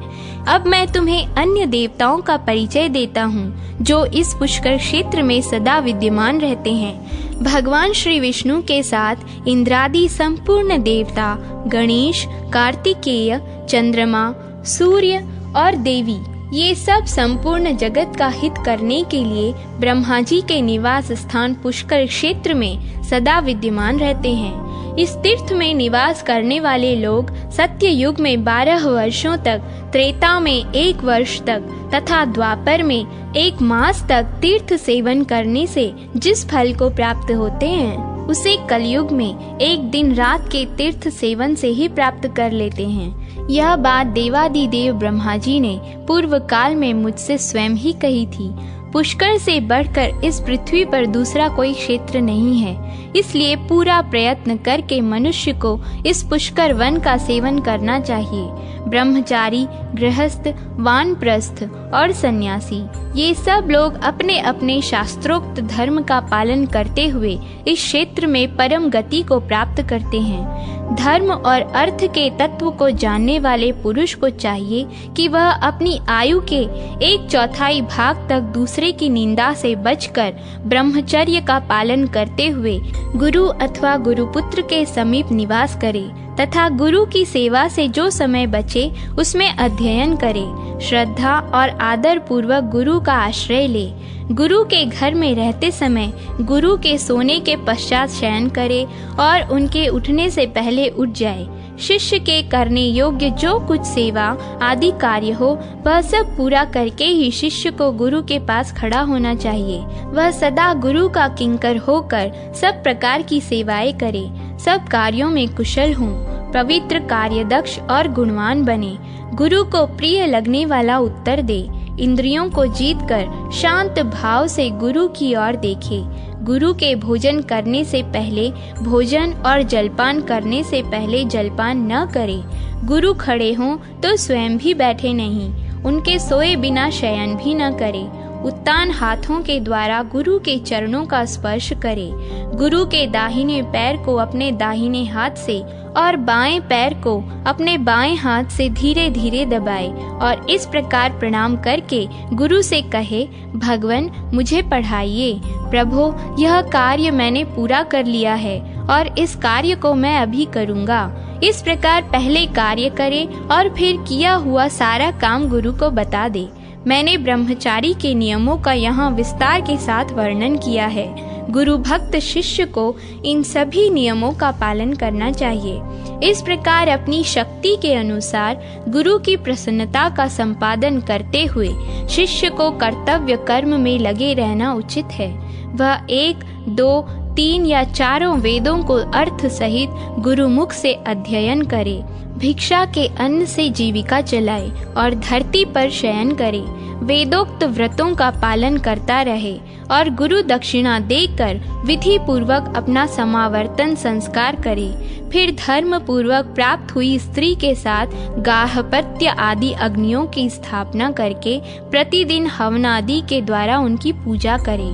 अब मैं तुम्हें अन्य देवताओं का परिचय देता हूँ जो इस पुष्कर क्षेत्र में सदा विद्यमान रहते हैं। भगवान श्री विष्णु के साथ इंद्रादि संपूर्ण देवता, गणेश, कार्तिकेय, चंद्रमा, सूर्य और देवी, ये सब संपूर्ण जगत का हित करने के लिए ब्रह्मा जी के निवास स्थान पुष्कर क्षेत्र में सदा विद्यमान रहते हैं। इस तीर्थ में निवास करने वाले लोग सत्य युग में 12 वर्षों तक, त्रेता में 1 वर्ष तक तथा द्वापर में 1 मास तक तीर्थ सेवन करने से जिस फल को प्राप्त होते हैं उसे कलयुग में 1 दिन रात के तीर्थ सेवन से ही प्राप्त कर लेते हैं। यह बात देवादिदेव ब्रह्मा जी ने पूर्व काल में मुझसे स्वयं ही कही थी। पुष्कर से बढ़कर इस पृथ्वी पर दूसरा कोई क्षेत्र नहीं है, इसलिए पूरा प्रयत्न करके मनुष्य को इस पुष्कर वन का सेवन करना चाहिए। ब्रह्मचारी, गृहस्थ, वानप्रस्थ और सन्यासी, ये सब लोग अपने अपने शास्त्रोक्त धर्म का पालन करते हुए इस क्षेत्र में परम गति को प्राप्त करते हैं। धर्म और अर्थ के तत्व को जानने वाले पुरुष को चाहिए कि वह अपनी आयु के 1/4 भाग तक दूसरे की निंदा से बचकर ब्रह्मचर्य का पालन करते हुए गुरु अथवा गुरुपुत्र के समीप निवास करे तथा गुरु की सेवा से जो समय बचे उसमें अध्ययन करे। श्रद्धा और आदर पूर्वक गुरु का आश्रय ले। गुरु के घर में रहते समय गुरु के सोने के पश्चात शयन करे और उनके उठने से पहले उठ जाए। शिष्य के करने योग्य जो कुछ सेवा आदि कार्य हो वह सब पूरा करके ही शिष्य को गुरु के पास खड़ा होना चाहिए। वह सदा गुरु का किंकर होकर सब प्रकार की सेवाएं करे, सब कार्यों में कुशल हो, पवित्र, कार्यदक्ष और गुणवान बने, गुरु को प्रिय लगने वाला उत्तर दे, इंद्रियों को जीतकर शांत भाव से गुरु की ओर देखे। गुरु के भोजन करने से पहले भोजन और जलपान करने से पहले जलपान न करे। गुरु खड़े हों तो स्वयं भी बैठे नहीं, उनके सोए बिना शयन भी न करे। उत्तान हाथों के द्वारा गुरु के चरणों का स्पर्श करे। गुरु के दाहिने पैर को अपने दाहिने हाथ से और बाएं पैर को अपने बाएं हाथ से धीरे धीरे दबाए और इस प्रकार प्रणाम करके गुरु से कहे, भगवान मुझे पढ़ाइए। प्रभु, यह कार्य मैंने पूरा कर लिया है और इस कार्य को मैं अभी करूँगा। इस प्रकार पहले कार्य करे और फिर किया हुआ सारा काम गुरु को बता दे। मैंने ब्रह्मचारी के नियमों का यहाँ विस्तार के साथ वर्णन किया है। गुरु भक्त शिष्य को इन सभी नियमों का पालन करना चाहिए। इस प्रकार अपनी शक्ति के अनुसार गुरु की प्रसन्नता का संपादन करते हुए शिष्य को कर्तव्य कर्म में लगे रहना उचित है। वह 1, 2, 3 या 4 वेदों को अर्थ सहित गुरुमुख से अध्ययन करे, भिक्षा के अन्न से जीविका चलाए और धरती पर शयन करे, वेदोक्त व्रतों का पालन करता रहे और गुरु दक्षिणा देकर विधि पूर्वक अपना समावर्तन संस्कार करे। फिर धर्म पूर्वक प्राप्त हुई स्त्री के साथ गार्हपत्य आदि अग्नियों की स्थापना करके प्रतिदिन हवन आदि के द्वारा उनकी पूजा करे।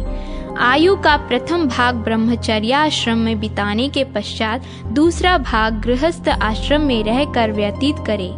आयु का प्रथम भाग ब्रह्मचर्य आश्रम में बिताने के पश्चात दूसरा भाग गृहस्थ आश्रम में रहकर व्यतीत करे।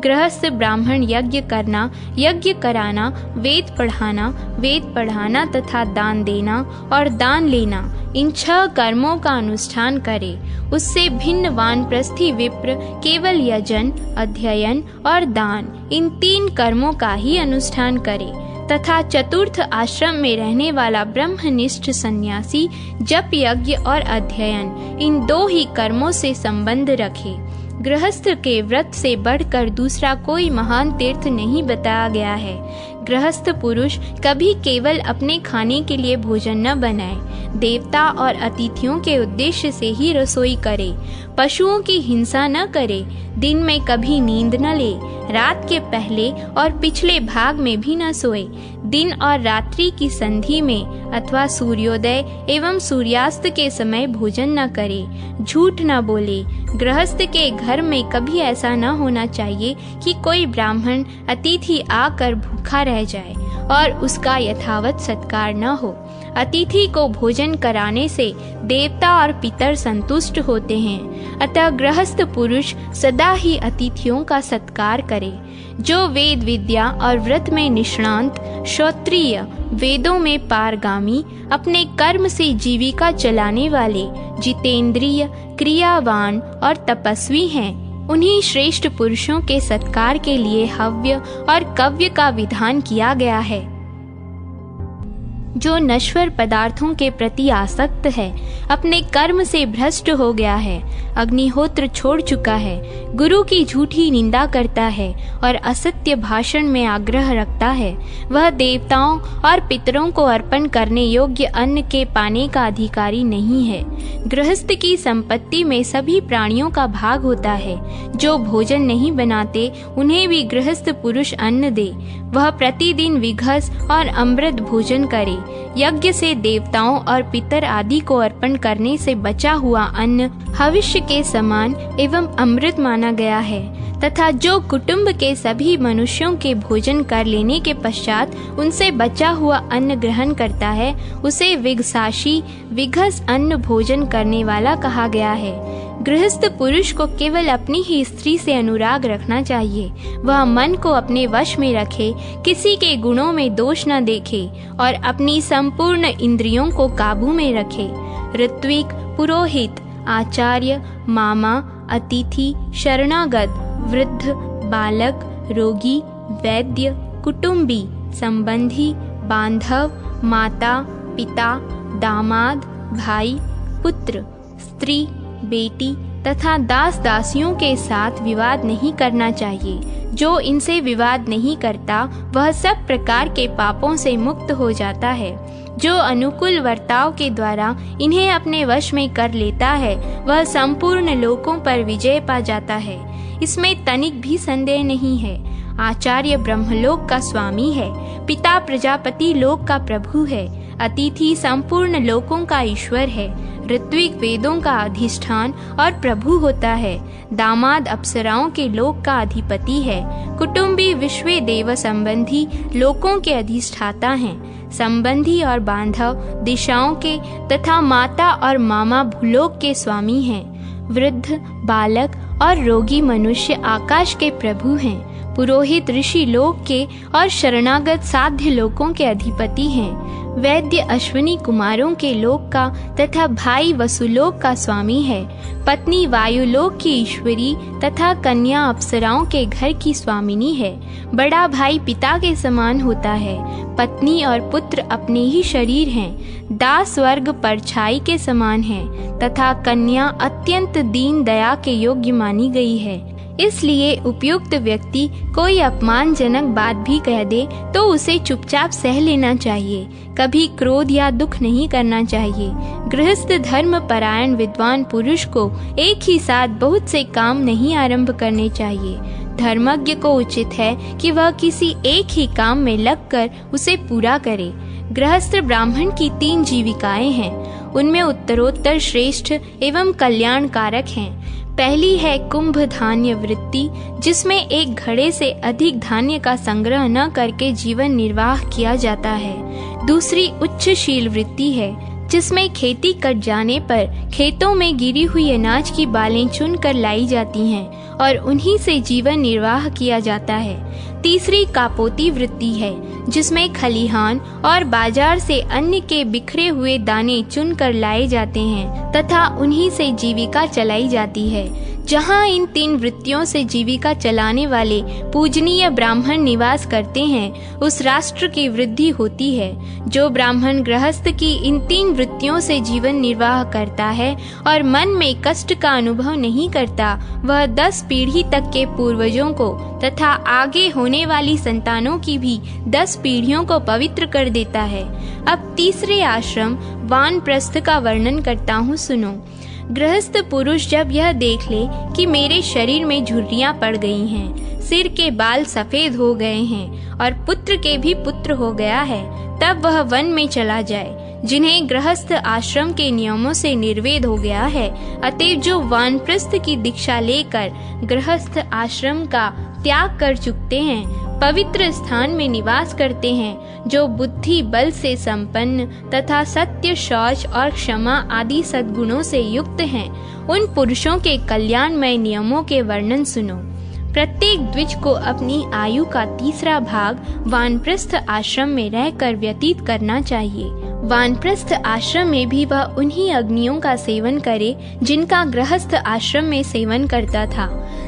गृहस्थ ब्राह्मण यज्ञ करना, यज्ञ कराना, वेद पढ़ाना तथा दान देना और दान लेना, इन 6 कर्मों का अनुष्ठान करे। उससे भिन्न वानप्रस्थी विप्र केवल यजन, अध्ययन और दान, इन 3 कर्मों का ही अनुष्ठान करे। तथा चतुर्थ आश्रम में रहने वाला ब्रह्मनिष्ठ सन्यासी जप, यज्ञ और अध्ययन, इन 2 ही कर्मों से संबंध रखे। गृहस्थ के व्रत से बढ़कर दूसरा कोई महान तीर्थ नहीं बताया गया है। गृहस्थ पुरुष कभी केवल अपने खाने के लिए भोजन न बनाए, देवता और अतिथियों के उद्देश्य से ही रसोई करे, पशुओं की हिंसा न करे, दिन में कभी नींद न ले, रात के पहले और पिछले भाग में भी न सोए, दिन और रात्रि की संधि में अथवा सूर्योदय एवं सूर्यास्त के समय भोजन न करे, झूठ न बोले। गृहस्थ के घर में कभी ऐसा न होना चाहिए कि कोई ब्राह्मण अतिथि आकर भूखा रह जाए और उसका यथावत सत्कार न हो। अतिथि को भोजन कराने से देवता और पितर संतुष्ट होते हैं। अतः गृहस्थ पुरुष सदा ही अतिथियों का सत्कार करे। जो वेद विद्या और व्रत में निष्णांत, श्रोत्रिय, वेदों में पारगामी, अपने कर्म से जीविका चलाने वाले, जितेंद्रिय, क्रियावान और तपस्वी हैं, उन्हीं श्रेष्ठ पुरुषों के सत्कार के लिए हव्य और कव्य का विधान किया गया है। जो नश्वर पदार्थों के प्रति आसक्त है, अपने कर्म से भ्रष्ट हो गया है, अग्निहोत्र छोड़ चुका है, गुरु की झूठी निंदा करता है और असत्य भाषण में आग्रह रखता है, वह देवताओं और पितरों को अर्पण करने योग्य अन्न के पाने का अधिकारी नहीं है। गृहस्थ की संपत्ति में सभी प्राणियों का भाग होता है। जो भोजन नहीं बनाते उन्हें भी गृहस्थ पुरुष अन्न दे। वह प्रतिदिन विघस और अमृत भोजन करे। यज्ञ से देवताओं और पितर आदि को अर्पण करने से बचा हुआ अन्न भविष्य के समान एवं अमृत माना गया है। तथा जो कुटुंब के सभी मनुष्यों के भोजन कर लेने के पश्चात उनसे बचा हुआ अन्न ग्रहण करता है, उसे विघसाशी, विघस अन्न भोजन करने वाला कहा गया है। गृहस्थ पुरुष को केवल अपनी ही स्त्री से अनुराग रखना चाहिए। वह मन को अपने वश में रखे, किसी के गुणों में दोष न देखे और अपनी संपूर्ण इंद्रियों को काबू में रखे। ऋत्विक, पुरोहित, आचार्य, मामा, अतिथि, शरणागत, वृद्ध, बालक, रोगी, वैद्य, कुटुंबी, संबंधी, बांधव, माता, पिता, दामाद, भाई, पुत्र, स्त्री, बेटी तथा दास दासियों के साथ विवाद नहीं करना चाहिए। जो इनसे विवाद नहीं करता वह सब प्रकार के पापों से मुक्त हो जाता है। जो अनुकूल वर्ताव के द्वारा इन्हें अपने वश में कर लेता है वह संपूर्ण लोकों पर विजय पा जाता है। इसमें तनिक भी संदेह नहीं है। आचार्य ब्रह्मलोक का स्वामी है, पिता प्रजापति लोक का प्रभु है, अतिथि संपूर्ण लोकों का ईश्वर है, ऋत्विक वेदों का अधिष्ठान और प्रभु होता है, दामाद अप्सराओं के लोक का अधिपति है, कुटुंबी विश्व देव संबंधी लोकों के अधिष्ठाता हैं, संबंधी और बांधव दिशाओं के तथा माता और मामा भूलोक के स्वामी हैं, वृद्ध, बालक और रोगी मनुष्य आकाश के प्रभु हैं, पुरोहित ऋषि लोक के और शरणागत साध्य लोकों के अधिपति हैं, वैद्य अश्विनी कुमारों के लोक का तथा भाई वसुलोक का स्वामी है, पत्नी वायुलोक की ईश्वरी तथा कन्या अप्सराओं के घर की स्वामिनी है, बड़ा भाई पिता के समान होता है, पत्नी और पुत्र अपने ही शरीर हैं, दास वर्ग परछाई के समान है तथा कन्या अत्यंत दीन दया के योग्य मानी गई है। इसलिए उपयुक्त व्यक्ति कोई अपमानजनक बात भी कह दे तो उसे चुपचाप सह लेना चाहिए। कभी क्रोध या दुख नहीं करना चाहिए। गृहस्थ धर्म परायण विद्वान पुरुष को एक ही साथ बहुत से काम नहीं आरंभ करने चाहिए। धर्मज्ञ को उचित है कि वह किसी एक ही काम में लगकर उसे पूरा करे। गृहस्थ ब्राह्मण की 3 जीविकाएं हैं, उनमें उत्तरोत्तर श्रेष्ठ एवं कल्याणकारक हैं। पहली है कुंभ धान्य वृत्ति, जिसमें एक घड़े से अधिक धान्य का संग्रह न करके जीवन निर्वाह किया जाता है। दूसरी उच्चशील वृत्ति है, जिसमें खेती कट जाने पर खेतों में गिरी हुई अनाज की बालें चुनकर लाई जाती हैं और उन्हीं से जीवन निर्वाह किया जाता है। तीसरी कापोती वृत्ति है, जिसमें खलिहान और बाजार से अन्न के बिखरे हुए दाने चुनकर लाए जाते हैं तथा उन्हीं से जीविका चलाई जाती है। जहाँ इन 3 वृत्तियों से जीविका चलाने वाले पूजनीय ब्राह्मण निवास करते हैं, उस राष्ट्र की वृद्धि होती है। जो ब्राह्मण गृहस्थ की इन 3 वृत्तियों से जीवन निर्वाह करता है और मन में कष्ट का अनुभव नहीं करता, वह 10 पीढ़ी तक के पूर्वजों को तथा आगे होने वाली संतानों की भी 10 पीढ़ियों को पवित्र कर देता है। अब तीसरे आश्रम वानप्रस्थ का वर्णन करता हूँ, सुनो। गृहस्थ पुरुष जब यह देख ले कि मेरे शरीर में झुर्रियां पड़ गई हैं, सिर के बाल सफेद हो गए हैं और पुत्र के भी पुत्र हो गया है, तब वह वन में चला जाए। जिन्हें गृहस्थ आश्रम के नियमों से निर्वेद हो गया है, अतएव जो वानप्रस्थ की दीक्षा लेकर गृहस्थ आश्रम का त्याग कर चुकते हैं, पवित्र स्थान में निवास करते हैं, जो बुद्धि बल से संपन्न तथा सत्य, शौच और क्षमा आदि सद्गुणों से युक्त हैं, उन पुरुषों के कल्याणमय नियमों के वर्णन सुनो। प्रत्येक द्विज को अपनी आयु का 3रा भाग वानप्रस्थ आश्रम में रहकर व्यतीत करना चाहिए। वानप्रस्थ आश्रम में भी वह उन्हीं अग्नियों का सेवन करे जिनका गृहस्थ आश्रम में सेवन करता था।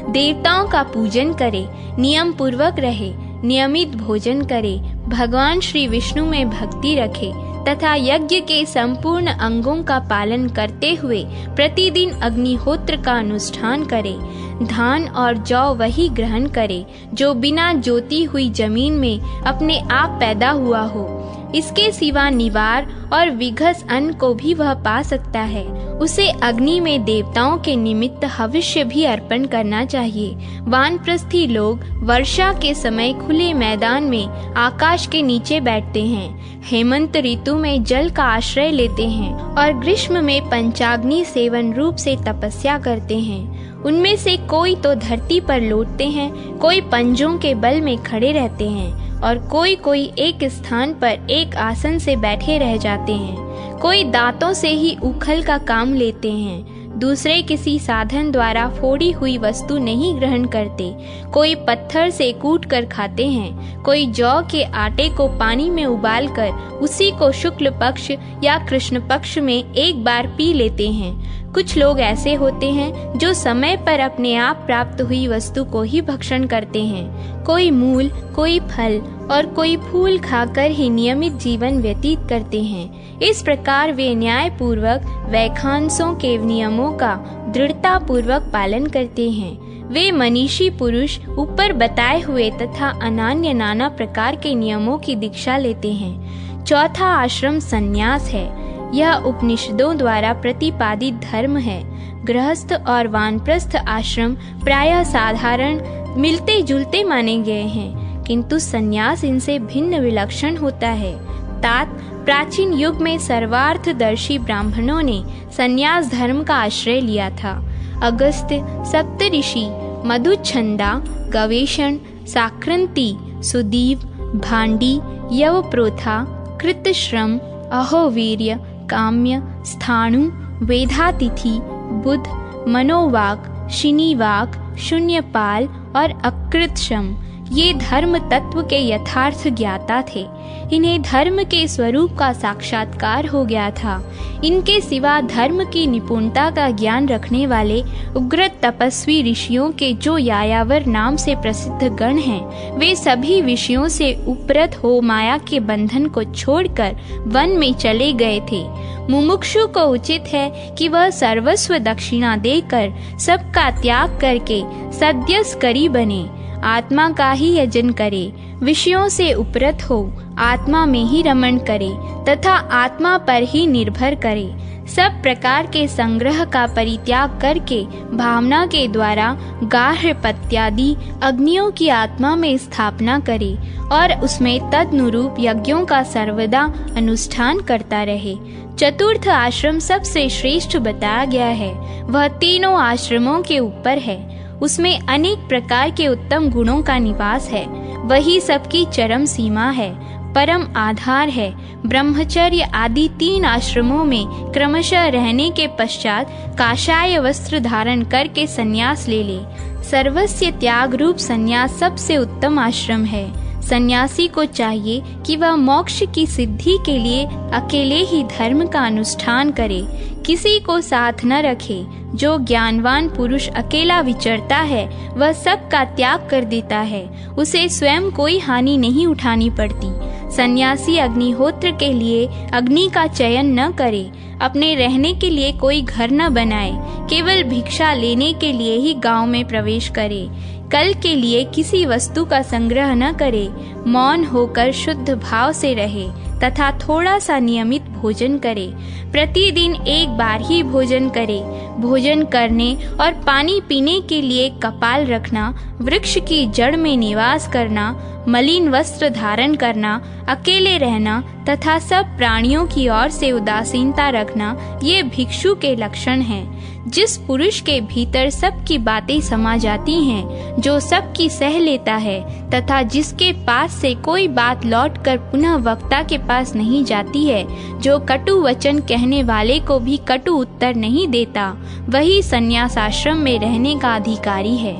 देवताओं का पूजन करे, नियम पूर्वक रहे, नियमित भोजन करे, भगवान श्री विष्णु में भक्ति रखे तथा यज्ञ के संपूर्ण अंगों का पालन करते हुए प्रतिदिन अग्निहोत्र का अनुष्ठान करे। धान और जौ वही ग्रहण करे जो बिना जोती हुई जमीन में अपने आप पैदा हुआ हो। इसके सिवा निवार और विघस अन्न को भी वह पा सकता है। उसे अग्नि में देवताओं के निमित्त हविष्य भी अर्पण करना चाहिए। वानप्रस्थी लोग वर्षा के समय खुले मैदान में आकाश के नीचे बैठते हैं, हेमंत ऋतु में जल का आश्रय लेते हैं और ग्रीष्म में पंचाग्नि सेवन रूप से तपस्या करते हैं। उनमें से कोई तो धरती पर लौटते हैं, कोई पंजों के बल में खड़े रहते हैं और कोई कोई एक स्थान पर एक आसन से बैठे रह जाते हैं। कोई दांतों से ही उखल का काम लेते हैं, दूसरे किसी साधन द्वारा फोड़ी हुई वस्तु नहीं ग्रहण करते। कोई पत्थर से कूट कर खाते हैं, कोई जौ के आटे को पानी में उबालकर उसी को शुक्ल पक्ष या कृष्ण पक्ष में एक बार पी लेते हैं। कुछ लोग ऐसे होते हैं जो समय पर अपने आप प्राप्त हुई वस्तु को ही भक्षण करते हैं। कोई मूल, कोई फल और कोई फूल खाकर ही नियमित जीवन व्यतीत करते हैं। इस प्रकार वे न्याय पूर्वक वैखांसों के नियमों का दृढ़ता पूर्वक पालन करते हैं। वे मनीषी पुरुष ऊपर बताए हुए तथा अनन्य नाना प्रकार के नियमों की दीक्षा लेते हैं। चौथा आश्रम संन्यास है। यह उपनिषदों द्वारा प्रतिपादित धर्म है। गृहस्थ और वानप्रस्थ आश्रम प्रायः साधारण मिलते जुलते माने गए हैं, किंतु संन्यास इनसे भिन्न विलक्षण होता है। तात प्राचीन युग में सर्वार्थदर्शी ब्राह्मणों ने संन्यास धर्म का आश्रय लिया था। अगस्त्य, सप्तऋषि, मधुच्छंदा, गवेषण, साकृंती, सुदीव, भांडी, यवप्रोथा, कृतश्रम, अहोवीर्य, काम्य, स्थाणु, वेदातिथि, बुध, मनोवाक, शिनीवाक, शून्यपाल और अकृतशम ये धर्म तत्व के यथार्थ ज्ञाता थे। इन्हें धर्म के स्वरूप का साक्षात्कार हो गया था। इनके सिवा धर्म की निपुणता का ज्ञान रखने वाले उग्र तपस्वी ऋषियों के जो यायावर नाम से प्रसिद्ध गण हैं, वे सभी विषयों से उपरत हो माया के बंधन को छोड़कर वन में चले गए थे। मुमुक्षु को उचित है कि वह सर्वस्व दक्षिणा देकर सबका त्याग करके सद्यस्करी बने, आत्मा का ही यजन करे, विषयों से उपरत हो, आत्मा में ही रमण करे तथा आत्मा पर ही निर्भर करे। सब प्रकार के संग्रह का परित्याग करके भावना के द्वारा गार्हपत्यादि अग्नियों की आत्मा में स्थापना करे और उसमें तदनुरूप यज्ञों का सर्वदा अनुष्ठान करता रहे। चतुर्थ आश्रम सबसे श्रेष्ठ बताया गया है। वह तीनों आश्रमों के ऊपर है। उसमें अनेक प्रकार के उत्तम गुणों का निवास है। वही सबकी चरम सीमा है। परम आधार है। ब्रह्मचर्य आदि 3 आश्रमों में क्रमशः रहने के पश्चात काषाय वस्त्र धारण करके संन्यास ले ले। सर्वस्य त्याग रूप संन्यास सबसे उत्तम आश्रम है। सन्यासी को चाहिए कि वह मोक्ष की सिद्धि के लिए अकेले ही धर्म का अनुष्ठान करे, किसी को साथ न रखे। जो ज्ञानवान पुरुष अकेला विचरता है वह सब का त्याग कर देता है, उसे स्वयं कोई हानि नहीं उठानी पड़ती। सन्यासी अग्निहोत्र के लिए अग्नि का चयन न करे, अपने रहने के लिए कोई घर न बनाए, केवल भिक्षा लेने के लिए ही गांव में प्रवेश करे। कल के लिए किसी वस्तु का संग्रह न करे, मौन होकर शुद्ध भाव से रहे तथा थोड़ा सा नियमित भोजन करे। प्रतिदिन एक बार ही भोजन करे। भोजन करने और पानी पीने के लिए कपाल रखना, वृक्ष की जड़ में निवास करना, मलिन वस्त्र धारण करना, अकेले रहना तथा सब प्राणियों की ओर से उदासीनता रखना, ये भिक्षु के लक्षण हैं। जिस पुरुष के भीतर सबकी बातें समा जाती हैं, जो सबकी सह लेता है तथा जिसके पास से कोई बात लौटकर पुनः वक्ता के पास नहीं जाती है, जो कटु वचन कहने वाले को भी कटु उत्तर नहीं देता, वही संन्यास आश्रम में रहने का अधिकारी है।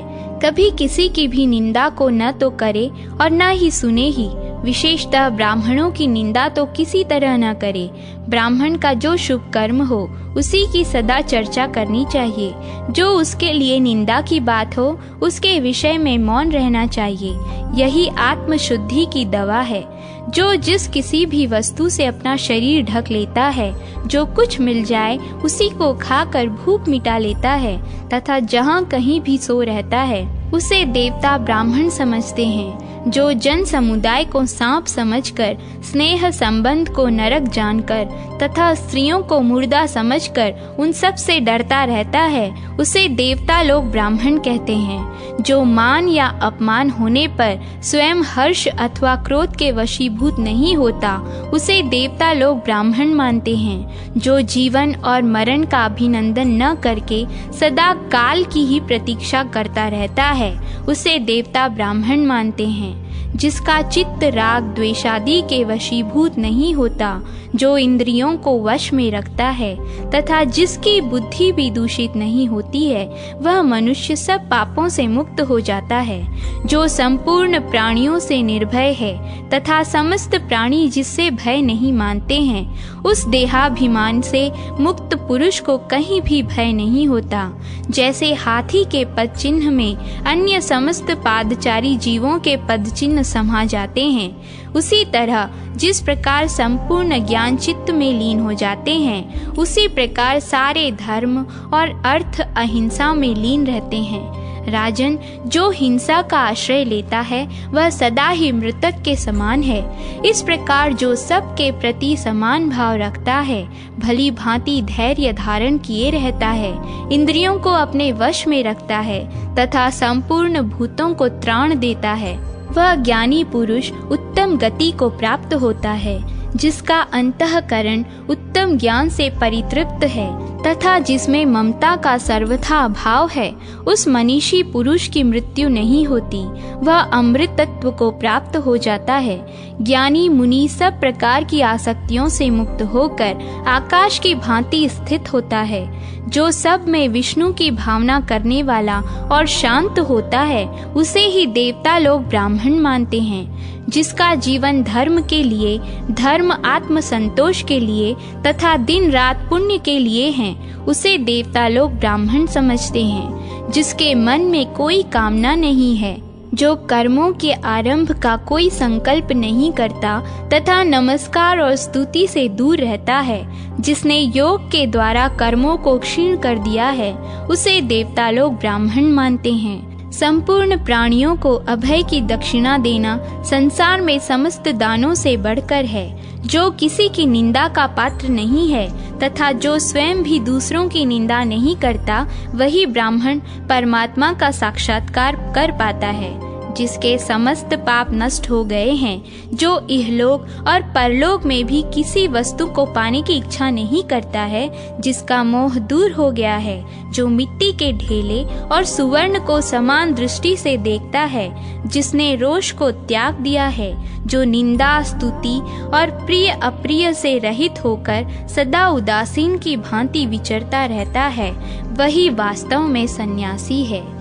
कभी किसी की भी निंदा को न तो करे और न ही सुने ही। विशेषतः ब्राह्मणों की निंदा तो किसी तरह न करे। ब्राह्मण का जो शुभ कर्म हो उसी की सदा चर्चा करनी चाहिए। जो उसके लिए निंदा की बात हो उसके विषय में मौन रहना चाहिए। यही आत्मशुद्धि की दवा है। जो जिस किसी भी वस्तु से अपना शरीर ढक लेता है, जो कुछ मिल जाए उसी को खाकर भूख मिटा लेता है तथा जहाँ कहीं भी सो रहता है, उसे देवता ब्राह्मण समझते हैं। जो जन समुदाय को सांप समझकर, स्नेह संबंध को नरक जानकर तथा स्त्रियों को मुर्दा समझकर उन सब से डरता रहता है, उसे देवता लोग ब्राह्मण कहते हैं। जो मान या अपमान होने पर स्वयं हर्ष अथवा क्रोध के वशीभूत नहीं होता, उसे देवता लोग ब्राह्मण मानते हैं। जो जीवन और मरण का अभिनंदन न करके सदा काल की ही प्रतीक्षा करता रहता है, उसे देवता ब्राह्मण मानते हैं। जिसका चित्त राग द्वेषादि के वशीभूत नहीं होता, जो इंद्रियों को वश में रखता है तथा जिसकी बुद्धि भी दूषित नहीं होती है, वह मनुष्य सब पापों से मुक्त हो जाता है। जो संपूर्ण प्राणियों से निर्भय है तथा समस्त प्राणी जिससे भय नहीं मानते हैं, उस देहाभिमान से मुक्त पुरुष को कहीं भी भय नहीं होता। जैसे हाथी के पद चिन्ह में अन्य समस्त पादचारी जीवों के पद चिन्ह समा जाते हैं, उसी तरह जिस प्रकार संपूर्ण ज्ञान चित्त में लीन हो जाते हैं, उसी प्रकार सारे धर्म और अर्थ अहिंसा में लीन रहते हैं। राजन, जो हिंसा का आश्रय लेता है वह सदा ही मृतक के समान है। इस प्रकार जो सबके प्रति समान भाव रखता है, भली भांति धैर्य धारण किए रहता है, इंद्रियों को अपने वश में रखता है तथा संपूर्ण भूतों को त्राण देता है, वह ज्ञानी पुरुष उत्तम गति को प्राप्त होता है। जिसका अंतःकरण उत्तम ज्ञान से परितृप्त है तथा जिसमें ममता का सर्वथा अभाव है, उस मनीषी पुरुष की मृत्यु नहीं होती, वह अमृत तत्व को प्राप्त हो जाता है। ज्ञानी मुनि सब प्रकार की आसक्तियों से मुक्त होकर आकाश की भांति स्थित होता है। जो सब में विष्णु की भावना करने वाला और शांत होता है, उसे ही देवता लोग ब्राह्मण मानते हैं। जिसका जीवन धर्म के लिए, धर्म आत्म संतोष के लिए तथा दिन रात पुण्य के लिए हैं, उसे देवता लोग ब्राह्मण समझते हैं। जिसके मन में कोई कामना नहीं है, जो कर्मों के आरंभ का कोई संकल्प नहीं करता तथा नमस्कार और स्तुति से दूर रहता है, जिसने योग के द्वारा कर्मों को क्षीण कर दिया है, उसे देवता लोग ब्राह्मण मानते हैं। संपूर्ण प्राणियों को अभय की दक्षिणा देना संसार में समस्त दानों से बढ़कर है। जो किसी की निंदा का पात्र नहीं है तथा जो स्वयं भी दूसरों की निंदा नहीं करता, वही ब्राह्मण परमात्मा का साक्षात्कार कर पाता है। जिसके समस्त पाप नष्ट हो गए हैं, जो इहलोक और परलोक में भी किसी वस्तु को पाने की इच्छा नहीं करता है, जिसका मोह दूर हो गया है, जो मिट्टी के ढेले और सुवर्ण को समान दृष्टि से देखता है, जिसने रोष को त्याग दिया है, जो निंदा, स्तुति और प्रिय अप्रिय से रहित होकर सदा उदासीन की भांति विचरता रहता है, वही वास्तव में सन्यासी है।